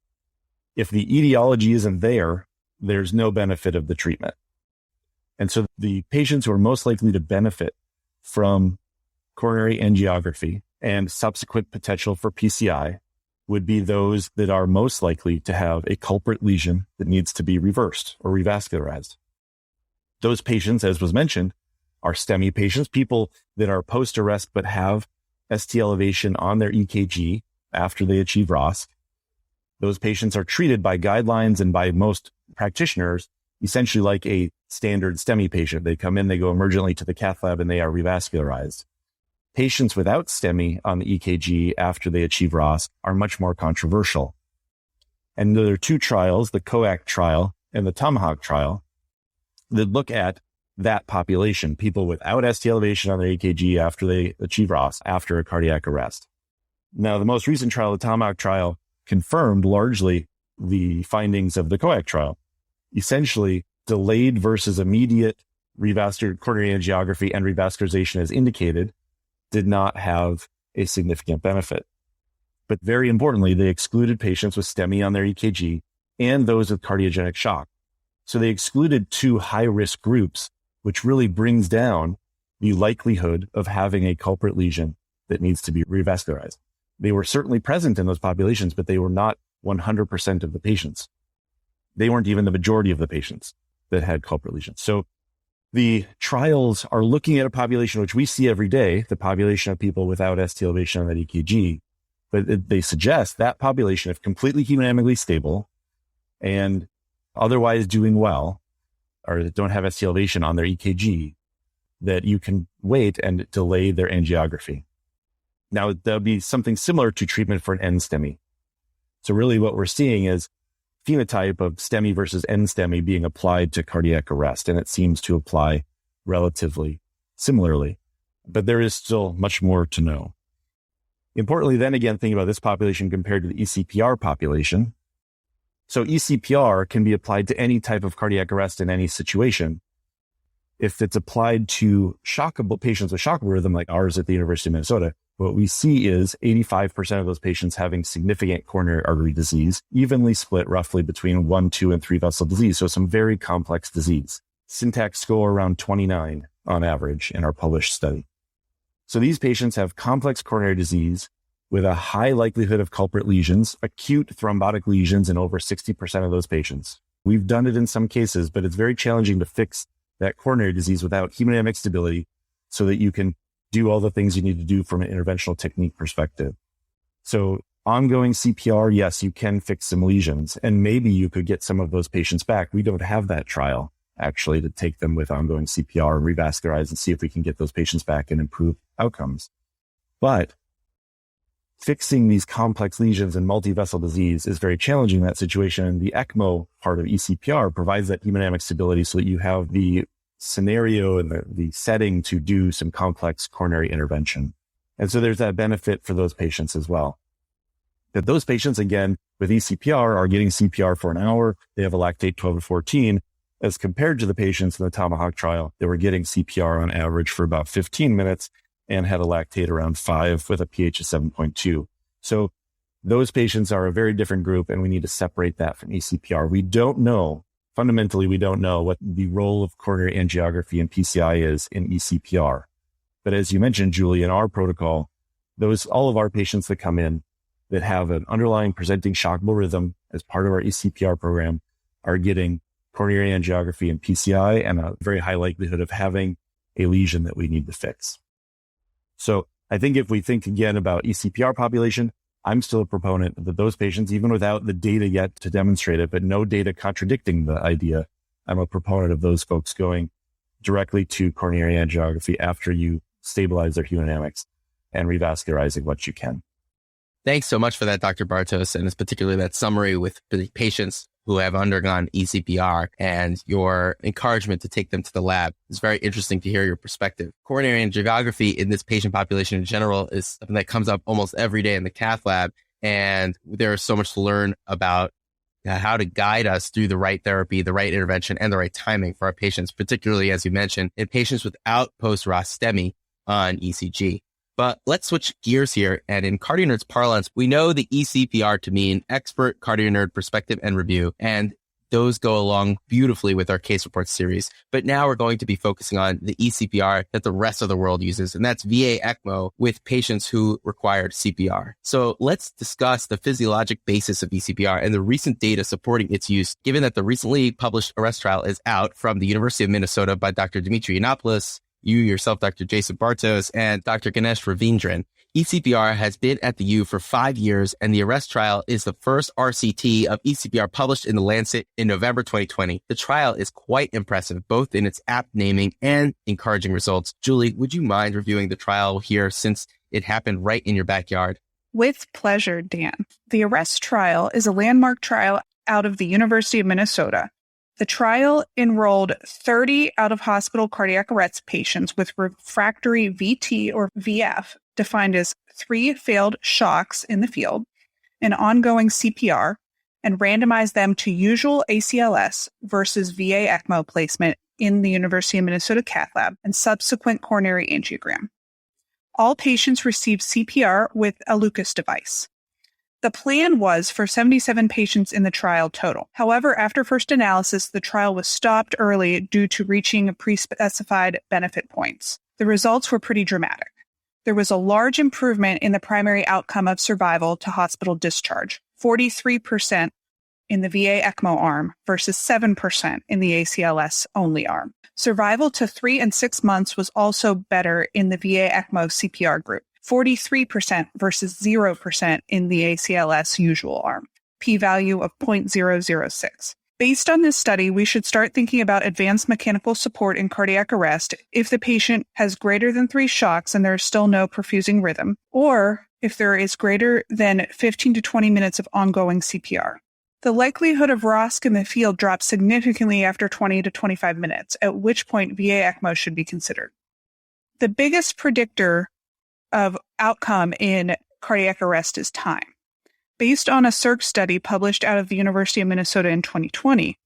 if the etiology isn't there, there's no benefit of the treatment. And so the patients who are most likely to benefit from coronary angiography and subsequent potential for PCI would be those that are most likely to have a culprit lesion that needs to be reversed or revascularized. Those patients, as was mentioned, are STEMI patients, people that are post-arrest but have ST elevation on their EKG after they achieve ROSC. Those patients are treated by guidelines and by most practitioners essentially like a standard STEMI patient. They come in, they go emergently to the cath lab, and they are revascularized. Patients without STEMI on the EKG after they achieve ROSC are much more controversial. And there are two trials, the COACT trial and the Tomahawk trial, that look at that population, people without ST elevation on their EKG after they achieve ROSC after a cardiac arrest. Now, the most recent trial, the Tomahawk trial, confirmed largely the findings of the COACT trial. Essentially, delayed versus immediate coronary angiography and revascularization as indicated did not have a significant benefit. But very importantly, they excluded patients with STEMI on their EKG and those with cardiogenic shock. So they excluded two high-risk groups, which really brings down the likelihood of having a culprit lesion that needs to be revascularized. They were certainly present in those populations, but they were not 100% of the patients. They weren't even the majority of the patients that had culprit lesions. So the trials are looking at a population which we see every day, the population of people without ST elevation on that EKG, but they suggest that population, if completely hemodynamically stable and otherwise doing well, or that don't have ST elevation on their EKG, that you can wait and delay their angiography. Now, that would be something similar to treatment for an NSTEMI. So really what we're seeing is phenotype of STEMI versus NSTEMI being applied to cardiac arrest, and it seems to apply relatively similarly. But there is still much more to know. Importantly, then again, thinking about this population compared to the eCPR population. So eCPR can be applied to any type of cardiac arrest in any situation. If it's applied to patients with shockable rhythm like ours at the University of Minnesota, what we see is 85% of those patients having significant coronary artery disease, evenly split roughly between 1, 2, and 3 vessel disease. So some very complex disease. Syntax score around 29 on average in our published study. So these patients have complex coronary disease with a high likelihood of culprit lesions, acute thrombotic lesions in over 60% of those patients. We've done it in some cases, but it's very challenging to fix that coronary disease without hemodynamic stability so that you can do all the things you need to do from an interventional technique perspective. So ongoing CPR, yes, you can fix some lesions, and maybe you could get some of those patients back. We don't have that trial actually to take them with ongoing CPR and revascularize and see if we can get those patients back and improve outcomes. But fixing these complex lesions and multi-vessel disease is very challenging in that situation. And the ECMO part of eCPR provides that hemodynamic stability so that you have the scenario and the setting to do some complex coronary intervention. And so there's that benefit for those patients as well. That those patients, again, with eCPR are getting CPR for an hour. They have a lactate 12 to 14, as compared to the patients in the Tomahawk trial that were getting CPR on average for about 15 minutes and had a lactate around 5 with a pH of 7.2. So those patients are a very different group, and we need to separate that from eCPR. We don't know what the role of coronary angiography and PCI is in eCPR. But as you mentioned, Julie, in our protocol, all of our patients that come in that have an underlying presenting shockable rhythm as part of our eCPR program are getting coronary angiography and PCI and a very high likelihood of having a lesion that we need to fix. So I think if we think again about eCPR population, I'm still a proponent that those patients, even without the data yet to demonstrate it, but no data contradicting the idea, I'm a proponent of those folks going directly to coronary angiography after you stabilize their hemodynamics and revascularizing what you can. Thanks so much for that, Dr. Bartos, and particularly that summary with the patients who have undergone eCPR and your encouragement to take them to the lab. It's very interesting to hear your perspective. Coronary angiography in this patient population in general is something that comes up almost every day in the cath lab, and there is so much to learn about how to guide us through the right therapy, the right intervention, and the right timing for our patients, particularly, as you mentioned, in patients without post-ROSC STEMI on ECG. But let's switch gears here. And in CardioNerds parlance, we know the eCPR to mean expert CardioNerd perspective and review. And those go along beautifully with our case report series. But now we're going to be focusing on the eCPR that the rest of the world uses. And that's VA ECMO with patients who required CPR. So let's discuss the physiologic basis of eCPR and the recent data supporting its use, given that the recently published ARREST trial is out from the University of Minnesota by Dr. Dimitri Yiannopoulos, you yourself, Dr. Jason Bartos, and Dr. Ganesh Ravindran. eCPR has been at the U for 5 years, and the ARREST trial is the first RCT of eCPR published in The Lancet in November 2020. The trial is quite impressive, both in its apt naming and encouraging results. Julie, would you mind reviewing the trial here since it happened right in your backyard? With pleasure, Dan. The ARREST trial is a landmark trial out of the University of Minnesota. The trial enrolled 30 out-of-hospital cardiac arrest patients with refractory VT or VF, defined as 3 failed shocks in the field, and ongoing CPR, and randomized them to usual ACLS versus VA ECMO placement in the University of Minnesota cath lab and subsequent coronary angiogram. All patients received CPR with a Lucas device. The plan was for 77 patients in the trial total. However, after first analysis, the trial was stopped early due to reaching pre-specified benefit points. The results were pretty dramatic. There was a large improvement in the primary outcome of survival to hospital discharge, 43% in the VA ECMO arm versus 7% in the ACLS only arm. Survival to 3 and 6 months was also better in the VA ECMO CPR group, 43% versus 0% in the ACLS usual arm, p-value of 0.006. Based on this study, we should start thinking about advanced mechanical support in cardiac arrest if the patient has greater than 3 shocks and there is still no perfusing rhythm, or if there is greater than 15 to 20 minutes of ongoing CPR. The likelihood of ROSC in the field drops significantly after 20 to 25 minutes, at which point VA ECMO should be considered. The biggest predictor of outcome in cardiac arrest is time. Based on a CIRC study published out of the University of Minnesota in 2020,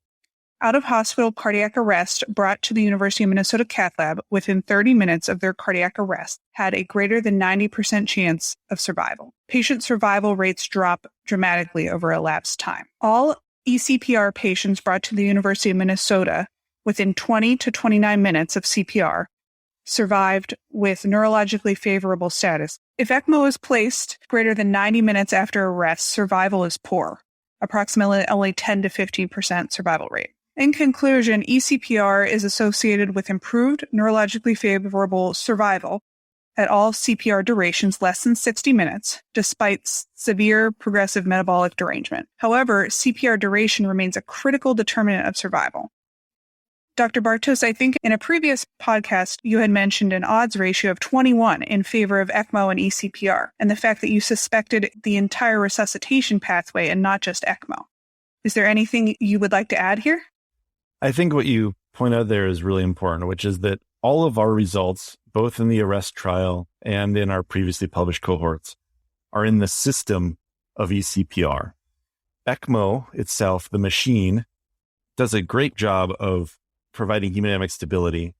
out-of-hospital cardiac arrest brought to the University of Minnesota cath lab within 30 minutes of their cardiac arrest had a greater than 90% chance of survival. Patient survival rates drop dramatically over elapsed time. All eCPR patients brought to the University of Minnesota within 20 to 29 minutes of CPR survived with neurologically favorable status. If ECMO is placed greater than 90 minutes after arrest, survival is poor. approximately only 10 to 15% survival rate. In conclusion, eCPR is associated with improved neurologically favorable survival at all CPR durations less than 60 minutes, despite severe progressive metabolic derangement. However, CPR duration remains a critical determinant of survival. Dr. Bartos, I think in a previous podcast, you had mentioned an odds ratio of 21 in favor of ECMO and eCPR, and the fact that you suspected the entire resuscitation pathway and not just ECMO. Is there anything you would like to add here? I think what you point out there is really important, which is that all of our results, both in the ARREST trial and in our previously published cohorts, are in the system of eCPR. ECMO itself, the machine, does a great job of providing hemodynamic stability.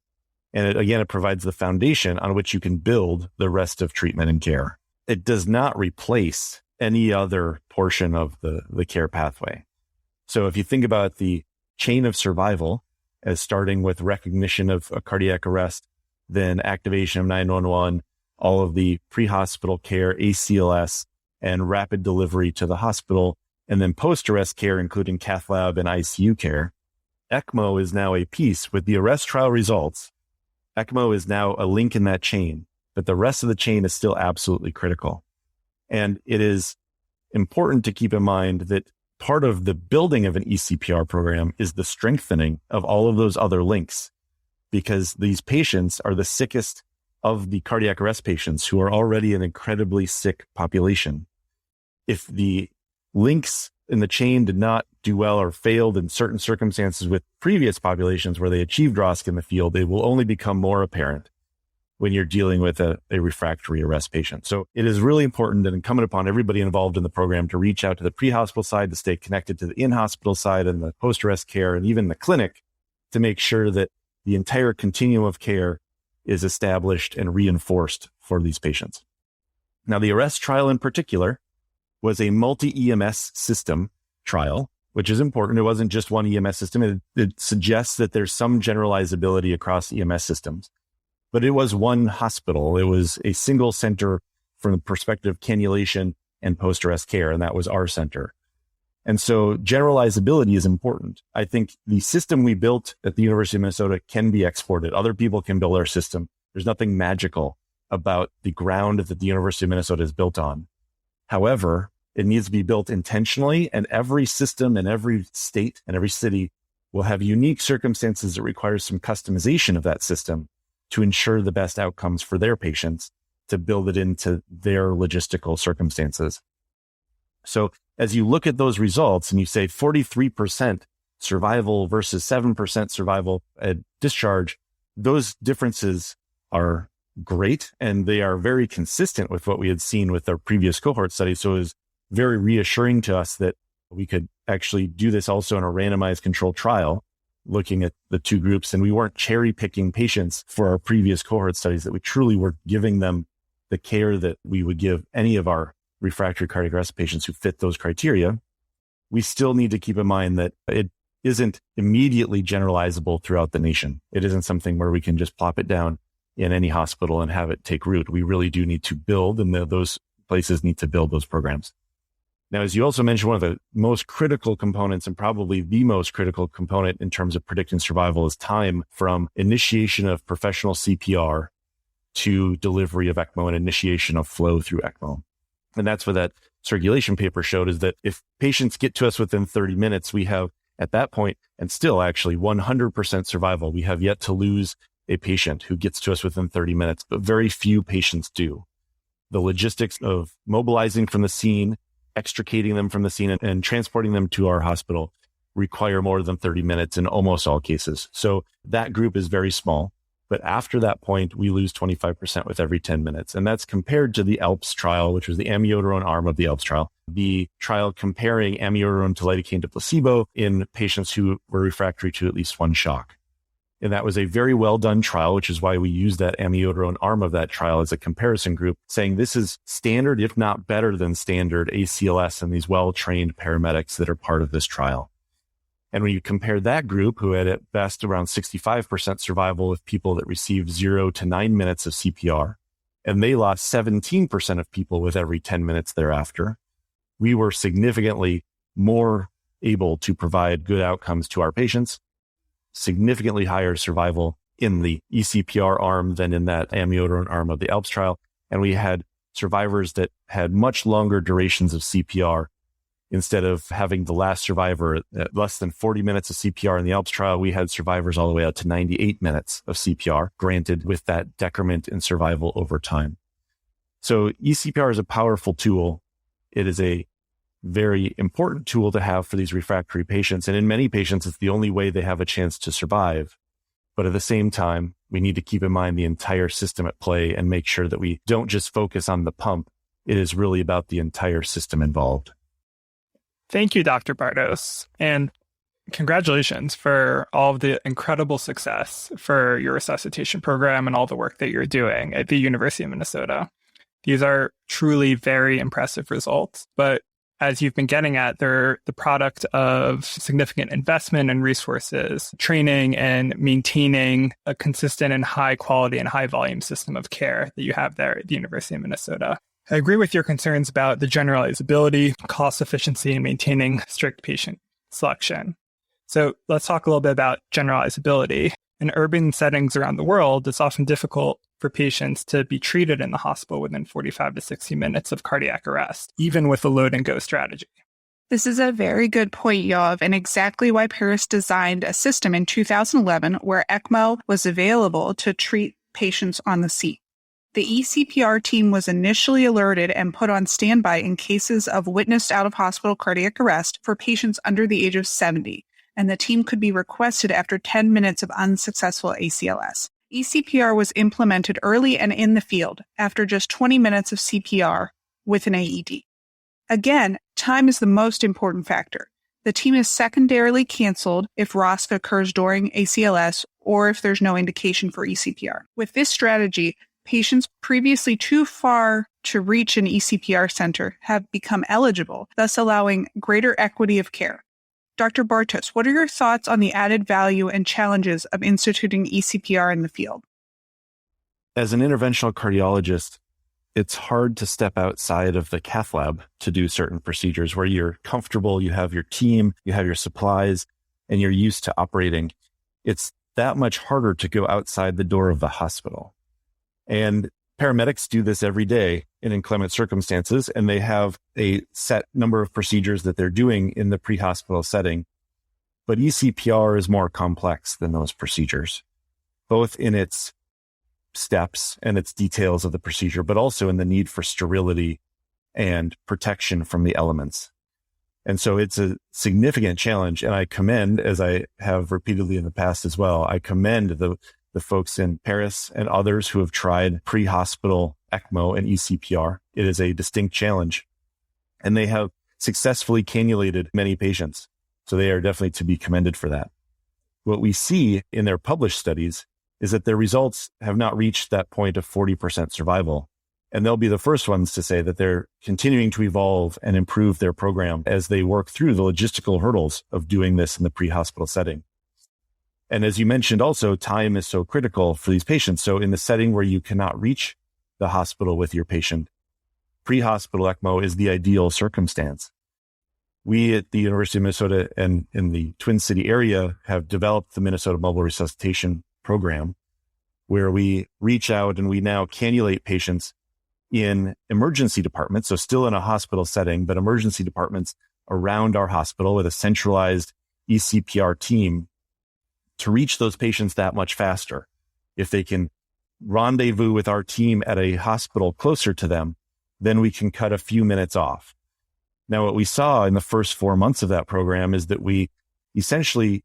And it provides the foundation on which you can build the rest of treatment and care. It does not replace any other portion of the care pathway. So if you think about the chain of survival as starting with recognition of a cardiac arrest, then activation of 911, all of the pre-hospital care, ACLS, and rapid delivery to the hospital, and then post-arrest care, including cath lab and ICU care, ECMO is now a piece with the ARREST trial results. ECMO is now a link in that chain, but the rest of the chain is still absolutely critical. And it is important to keep in mind that part of the building of an eCPR program is the strengthening of all of those other links, because these patients are the sickest of the cardiac arrest patients who are already an incredibly sick population. If the links in the chain did not do well or failed in certain circumstances with previous populations where they achieved ROSC in the field, they will only become more apparent when you're dealing with a refractory arrest patient. So it is really important and incumbent upon everybody involved in the program to reach out to the pre-hospital side, to stay connected to the in-hospital side and the post-arrest care and even the clinic to make sure that the entire continuum of care is established and reinforced for these patients. Now, the ARREST trial in particular was a multi-EMS system trial, which is important. It wasn't just one EMS system. It suggests that there's some generalizability across EMS systems, but it was one hospital. It was a single center from the perspective of cannulation and post-arrest care, and that was our center. And so generalizability is important. I think the system we built at the University of Minnesota can be exported. Other people can build our system. There's nothing magical about the ground that the University of Minnesota is built on. However, it needs to be built intentionally, and every system in every state and every city will have unique circumstances that require some customization of that system to ensure the best outcomes for their patients, to build it into their logistical circumstances. So as you look at those results and you say 43% survival versus 7% survival at discharge, those differences are great, and they are very consistent with what we had seen with our previous cohort study. So it was very reassuring to us that we could actually do this also in a randomized controlled trial, looking at the two groups. And we weren't cherry picking patients for our previous cohort studies, that we truly were giving them the care that we would give any of our refractory cardiac arrest patients who fit those criteria. We still need to keep in mind that it isn't immediately generalizable throughout the nation. It isn't something where we can just plop it down in any hospital and have it take root. We really do need to build, and those places need to build those programs. Now, as you also mentioned, one of the most critical components, and probably the most critical component in terms of predicting survival, is time from initiation of professional CPR to delivery of ECMO and initiation of flow through ECMO. And that's what that circulation paper showed, is that if patients get to us within 30 minutes, we have at that point, and still actually 100% survival. We have yet to lose a patient who gets to us within 30 minutes, but very few patients do. The logistics of mobilizing from the scene, extricating them from the scene, and transporting them to our hospital require more than 30 minutes in almost all cases. So that group is very small. But after that point, we lose 25% with every 10 minutes. And that's compared to the ALPS trial, which was the amiodarone arm of the ALPS trial, the trial comparing amiodarone to lidocaine to placebo in patients who were refractory to at least one shock. And that was a very well done trial, which is why we used that amiodarone arm of that trial as a comparison group, saying this is standard, if not better than standard, ACLS and these well-trained paramedics that are part of this trial. And when you compare that group, who had at best around 65% survival, with people that received 0 to 9 minutes of CPR, and they lost 17% of people with every 10 minutes thereafter, we were significantly more able to provide good outcomes to our patients, significantly higher survival in the eCPR arm than in that amiodarone arm of the ALPS trial. And we had survivors that had much longer durations of CPR. Instead of having the last survivor at less than 40 minutes of CPR in the ALPS trial, we had survivors all the way out to 98 minutes of CPR, granted with that decrement in survival over time. So eCPR is a powerful tool. It is a very important tool to have for these refractory patients. And in many patients, it's the only way they have a chance to survive. But at the same time, we need to keep in mind the entire system at play and make sure that we don't just focus on the pump. It is really about the entire system involved. Thank you, Dr. Bartos. And congratulations for all of the incredible success for your resuscitation program and all the work that you're doing at the University of Minnesota. These are truly very impressive results, but as you've been getting at, they're the product of significant investment and resources, training and maintaining a consistent and high quality and high volume system of care that you have there at the University of Minnesota. I agree with your concerns about the generalizability, cost efficiency, and maintaining strict patient selection. So let's talk a little bit about generalizability. In urban settings around the world, it's often difficult for patients to be treated in the hospital within 45 to 60 minutes of cardiac arrest, even with a load and go strategy. This is a very good point, Yoav, and exactly why Paris designed a system in 2011 where ECMO was available to treat patients on the seat. The eCPR team was initially alerted and put on standby in cases of witnessed out-of-hospital cardiac arrest for patients under the age of 70, and the team could be requested after 10 minutes of unsuccessful ACLS. eCPR was implemented early and in the field after just 20 minutes of CPR with an AED. Again, time is the most important factor. The team is secondarily canceled if ROSC occurs during ACLS or if there's no indication for eCPR. With this strategy, patients previously too far to reach an eCPR center have become eligible, thus allowing greater equity of care. Dr. Bartos, what are your thoughts on the added value and challenges of instituting eCPR in the field? As an interventional cardiologist, it's hard to step outside of the cath lab to do certain procedures where you're comfortable, you have your team, you have your supplies, and you're used to operating. It's that much harder to go outside the door of the hospital. And paramedics do this every day in inclement circumstances, and they have a set number of procedures that they're doing in the pre-hospital setting. But eCPR is more complex than those procedures, both in its steps and its details of the procedure, but also in the need for sterility and protection from the elements. And so it's a significant challenge. And I commend, as I have repeatedly in the past as well, I commend the folks in Paris and others who have tried pre-hospital ECMO and eCPR. It is a distinct challenge. And they have successfully cannulated many patients. So they are definitely to be commended for that. What we see in their published studies is that their results have not reached that point of 40% survival. And they'll be the first ones to say that they're continuing to evolve and improve their program as they work through the logistical hurdles of doing this in the pre-hospital setting. And as you mentioned also, time is so critical for these patients. So in the setting where you cannot reach the hospital with your patient, pre-hospital ECMO is the ideal circumstance. We at the University of Minnesota and in the Twin City area have developed the Minnesota Mobile Resuscitation Program, where we reach out and we now cannulate patients in emergency departments. So still in a hospital setting, but emergency departments around our hospital with a centralized eCPR team to reach those patients that much faster. If they can rendezvous with our team at a hospital closer to them, then we can cut a few minutes off. Now, what we saw in the first 4 months of that program is that we essentially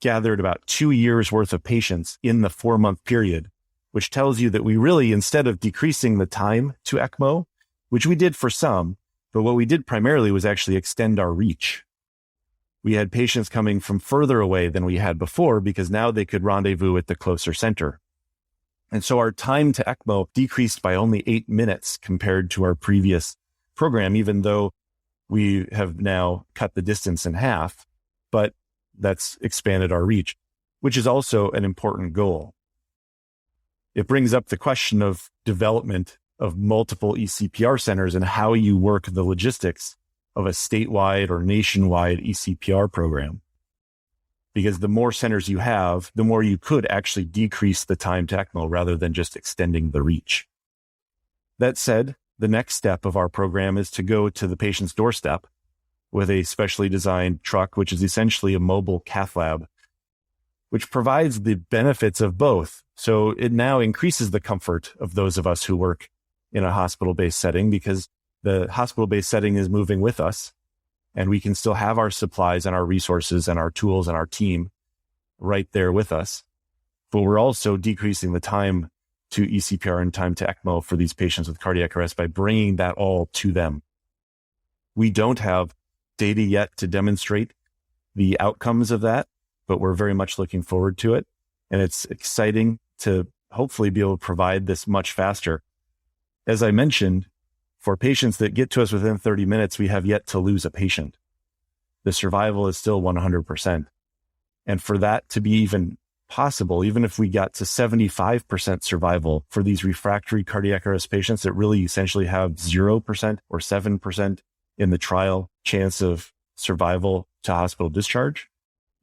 gathered about 2 years worth of patients in the 4-month period, which tells you that we really, instead of decreasing the time to ECMO, which we did for some, but what we did primarily was actually extend our reach. We had patients coming from further away than we had before because now they could rendezvous at the closer center. And so our time to ECMO decreased by only 8 minutes compared to our previous program, even though we have now cut the distance in half, but that's expanded our reach, which is also an important goal. It brings up the question of development of multiple eCPR centers and how you work the logistics of a statewide or nationwide eCPR program. Because the more centers you have, the more you could actually decrease the time to ECMO rather than just extending the reach. That said, the next step of our program is to go to the patient's doorstep with a specially designed truck, which is essentially a mobile cath lab, which provides the benefits of both. So it now increases the comfort of those of us who work in a hospital-based setting, because the hospital-based setting is moving with us, and we can still have our supplies and our resources and our tools and our team right there with us. But we're also decreasing the time to eCPR and time to ECMO for these patients with cardiac arrest by bringing that all to them. We don't have data yet to demonstrate the outcomes of that, but we're very much looking forward to it. And it's exciting to hopefully be able to provide this much faster. As I mentioned, for patients that get to us within 30 minutes, we have yet to lose a patient. The survival is still 100%. And for that to be even possible, even if we got to 75% survival for these refractory cardiac arrest patients that really essentially have 0% or 7% in the trial chance of survival to hospital discharge,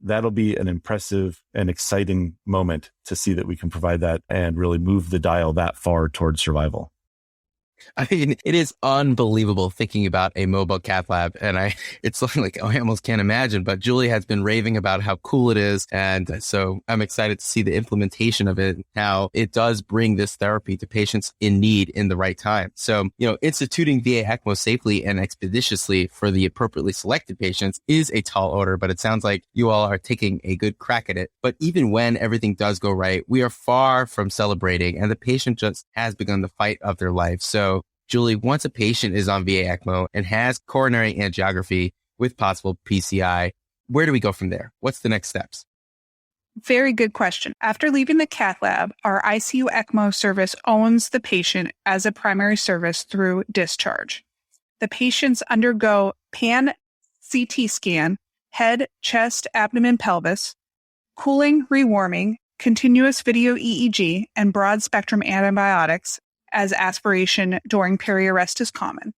that'll be an impressive and exciting moment to see that we can provide that and really move the dial that far towards survival. I mean, it is unbelievable thinking about a mobile cath lab. And it's like, I almost can't imagine, but Julie has been raving about how cool it is. And so I'm excited to see the implementation of it, how it does bring this therapy to patients in need in the right time. So, instituting VA ECMO safely and expeditiously for the appropriately selected patients is a tall order, but it sounds like you all are taking a good crack at it. But even when everything does go right, we are far from celebrating, and the patient just has begun the fight of their life. So Julie, once a patient is on VA ECMO and has coronary angiography with possible PCI, where do we go from there? What's the next steps? Very good question. After leaving the cath lab, our ICU ECMO service owns the patient as a primary service through discharge. The patients undergo pan-CT scan, head, chest, abdomen, pelvis, cooling, rewarming, continuous video EEG, and broad-spectrum antibiotics, as aspiration during peri-arrest is common.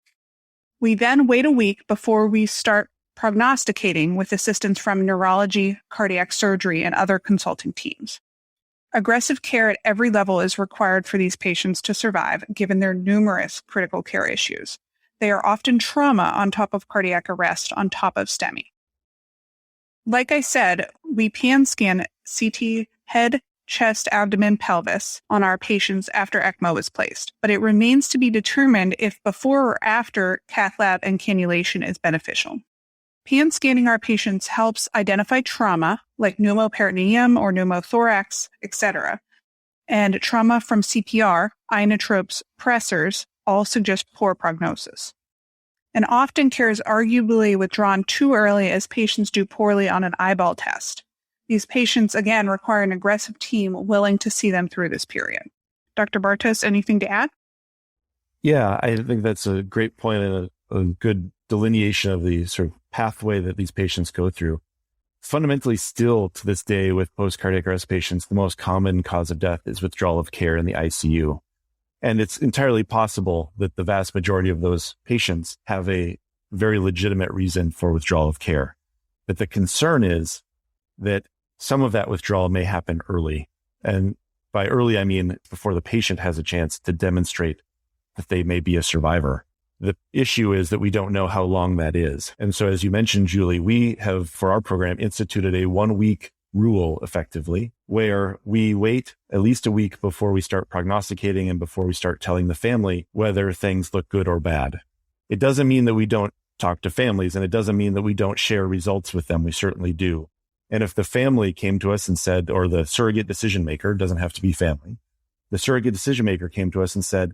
We then wait a week before we start prognosticating with assistance from neurology, cardiac surgery, and other consulting teams. Aggressive care at every level is required for these patients to survive, given their numerous critical care issues. They are often trauma on top of cardiac arrest on top of STEMI. Like I said, we pan-scan CT, head, chest, abdomen, pelvis on our patients after ECMO is placed, but it remains to be determined if before or after cath lab and cannulation is beneficial. Pan-scanning our patients helps identify trauma like pneumoperitoneum or pneumothorax, etc., and trauma from CPR, inotropes, pressors all suggest poor prognosis. And often care is arguably withdrawn too early as patients do poorly on an eyeball test. These patients, again, require an aggressive team willing to see them through this period. Dr. Bartos, anything to add? Yeah, I think that's a great point and a good delineation of the sort of pathway that these patients go through. Fundamentally, still to this day with post-cardiac arrest patients, the most common cause of death is withdrawal of care in the ICU. And it's entirely possible that the vast majority of those patients have a very legitimate reason for withdrawal of care. But the concern is that some of that withdrawal may happen early. And by early, I mean before the patient has a chance to demonstrate that they may be a survivor. The issue is that we don't know how long that is. And so as you mentioned, Julie, we have, for our program, instituted a 1-week rule effectively, where we wait at least a week before we start prognosticating and before we start telling the family whether things look good or bad. It doesn't mean that we don't talk to families, and it doesn't mean that we don't share results with them. We certainly do. And if the family came to us and said, or the surrogate decision maker, doesn't have to be family, the surrogate decision maker came to us and said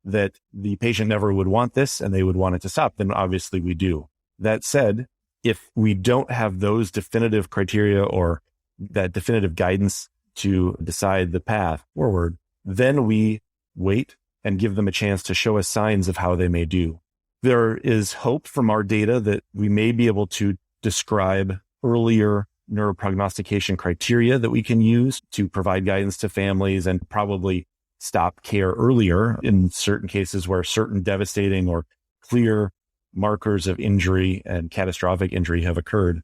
that the patient never would want this and they would want it to stop, then obviously we do. That said, if we don't have those definitive criteria or that definitive guidance to decide the path forward, then we wait and give them a chance to show us signs of how they may do. There is hope from our data that we may be able to describe earlier neuroprognostication criteria that we can use to provide guidance to families and probably stop care earlier in certain cases where certain devastating or clear markers of injury and catastrophic injury have occurred.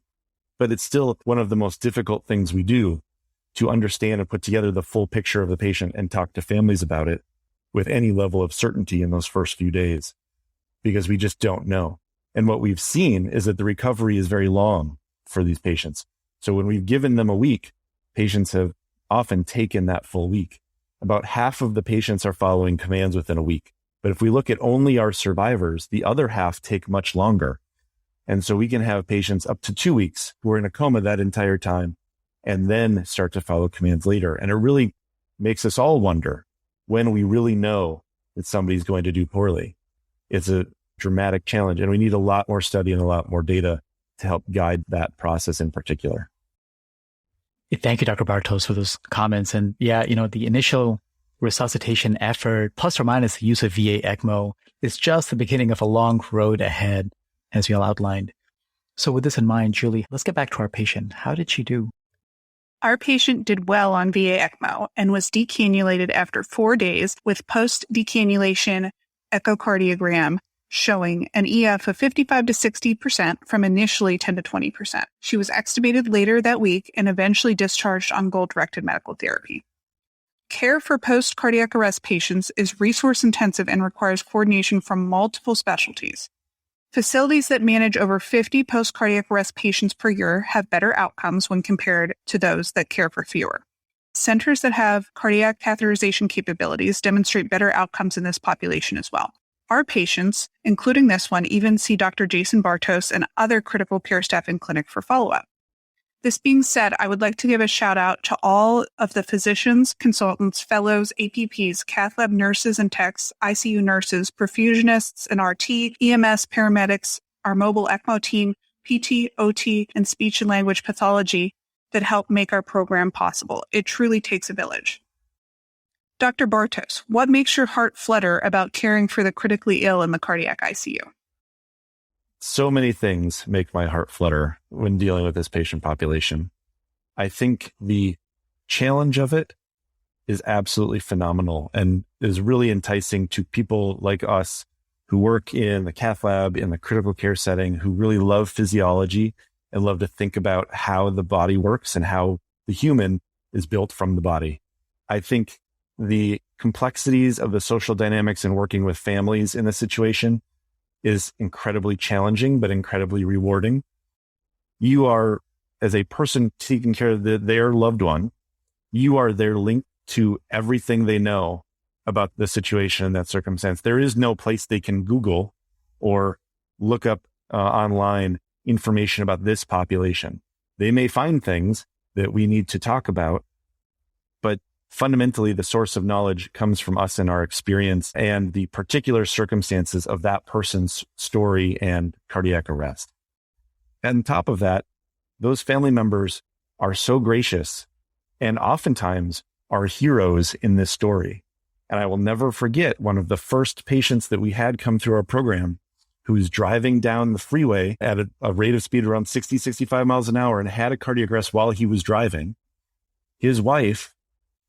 But it's still one of the most difficult things we do to understand and put together the full picture of the patient and talk to families about it with any level of certainty in those first few days, because we just don't know. And what we've seen is that the recovery is very long for these patients. So when we've given them a week, patients have often taken that full week. About half of the patients are following commands within a week. But if we look at only our survivors, the other half take much longer. And so we can have patients up to 2 weeks who are in a coma that entire time and then start to follow commands later. And it really makes us all wonder when we really know that somebody's going to do poorly. It's a dramatic challenge, and we need a lot more study and a lot more data to help guide that process in particular. Thank you, Dr. Bartos, for those comments. And yeah, the initial resuscitation effort, plus or minus the use of VA ECMO, is just the beginning of a long road ahead, as you all outlined. So with this in mind, Julie, let's get back to our patient. How did she do? Our patient did well on VA ECMO and was decannulated after 4 days with post-decannulation echocardiogram showing an EF of 55 to 60% from initially 10 to 20%. She was extubated later that week and eventually discharged on goal-directed medical therapy. Care for post-cardiac arrest patients is resource-intensive and requires coordination from multiple specialties. Facilities that manage over 50 post-cardiac arrest patients per year have better outcomes when compared to those that care for fewer. Centers that have cardiac catheterization capabilities demonstrate better outcomes in this population as well. Our patients, including this one, even see Dr. Jason Bartos and other critical care staff in clinic for follow-up. This being said, I would like to give a shout out to all of the physicians, consultants, fellows, APPs, cath lab nurses and techs, ICU nurses, perfusionists and RT, EMS, paramedics, our mobile ECMO team, PT, OT, and speech and language pathology that help make our program possible. It truly takes a village. Dr. Bartos, what makes your heart flutter about caring for the critically ill in the cardiac ICU? So many things make my heart flutter when dealing with this patient population. I think the challenge of it is absolutely phenomenal and is really enticing to people like us who work in the cath lab, in the critical care setting, who really love physiology and love to think about how the body works and how the human is built from the body. I think the complexities of the social dynamics and working with families in this situation is incredibly challenging, but incredibly rewarding. You are, as a person taking care of their loved one, you are their link to everything they know about the situation and that circumstance. There is no place they can Google or look up online information about this population. They may find things that we need to talk about, but fundamentally, the source of knowledge comes from us and our experience and the particular circumstances of that person's story and cardiac arrest. And on top of that, those family members are so gracious and oftentimes are heroes in this story. And I will never forget one of the first patients that we had come through our program who was driving down the freeway at a rate of speed around 60, 65 miles an hour and had a cardiac arrest while he was driving. His wife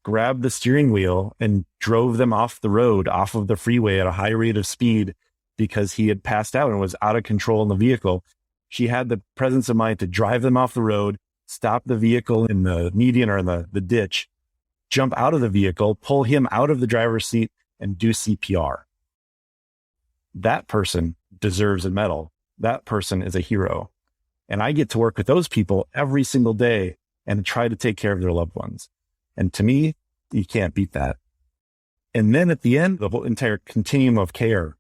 grabbed the steering wheel and drove them off the road, off of the freeway at a high rate of speed because he had passed out and was out of control in the vehicle. She had the presence of mind to drive them off the road, stop the vehicle in the median or in the ditch, jump out of the vehicle, pull him out of the driver's seat and do CPR. That person deserves a medal. That person is a hero. And I get to work with those people every single day and try to take care of their loved ones. And to me, you can't beat that. And then at the end, the whole entire continuum of care,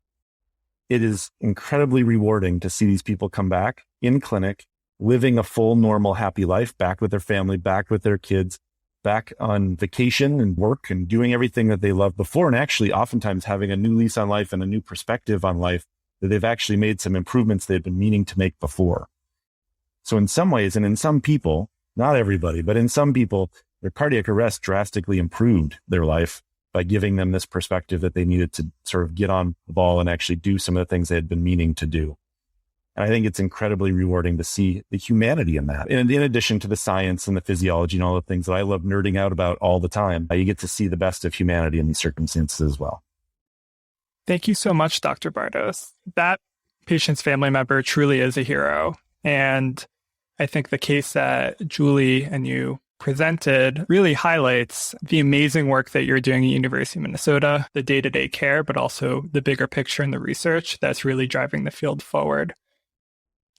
it is incredibly rewarding to see these people come back in clinic, living a full, normal, happy life, back with their family, back with their kids, back on vacation and work and doing everything that they loved before. And actually oftentimes having a new lease on life and a new perspective on life that they've actually made some improvements they've been meaning to make before. So in some ways, and in some people, not everybody, but in some people, their cardiac arrest drastically improved their life by giving them this perspective that they needed to sort of get on the ball and actually do some of the things they had been meaning to do. And I think it's incredibly rewarding to see the humanity in that. And in addition to the science and the physiology and all the things that I love nerding out about all the time, you get to see the best of humanity in these circumstances as well. Thank you so much, Dr. Bartos. That patient's family member truly is a hero. And I think the case that Julie and you presented really highlights the amazing work that you're doing at University of Minnesota, the day-to-day care, but also the bigger picture and the research that's really driving the field forward.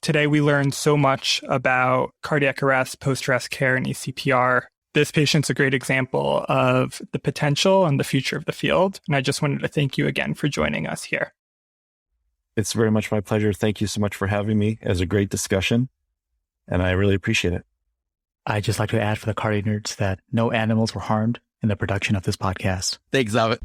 Today, we learned so much about cardiac arrest, post-arrest care, and eCPR. This patient's a great example of the potential and the future of the field. And I just wanted to thank you again for joining us here. It's very much my pleasure. Thank you so much for having me. It was a great discussion, and I really appreciate it. I'd just like to add for the CardioNerds that no animals were harmed in the production of this podcast. Thanks, Zavit.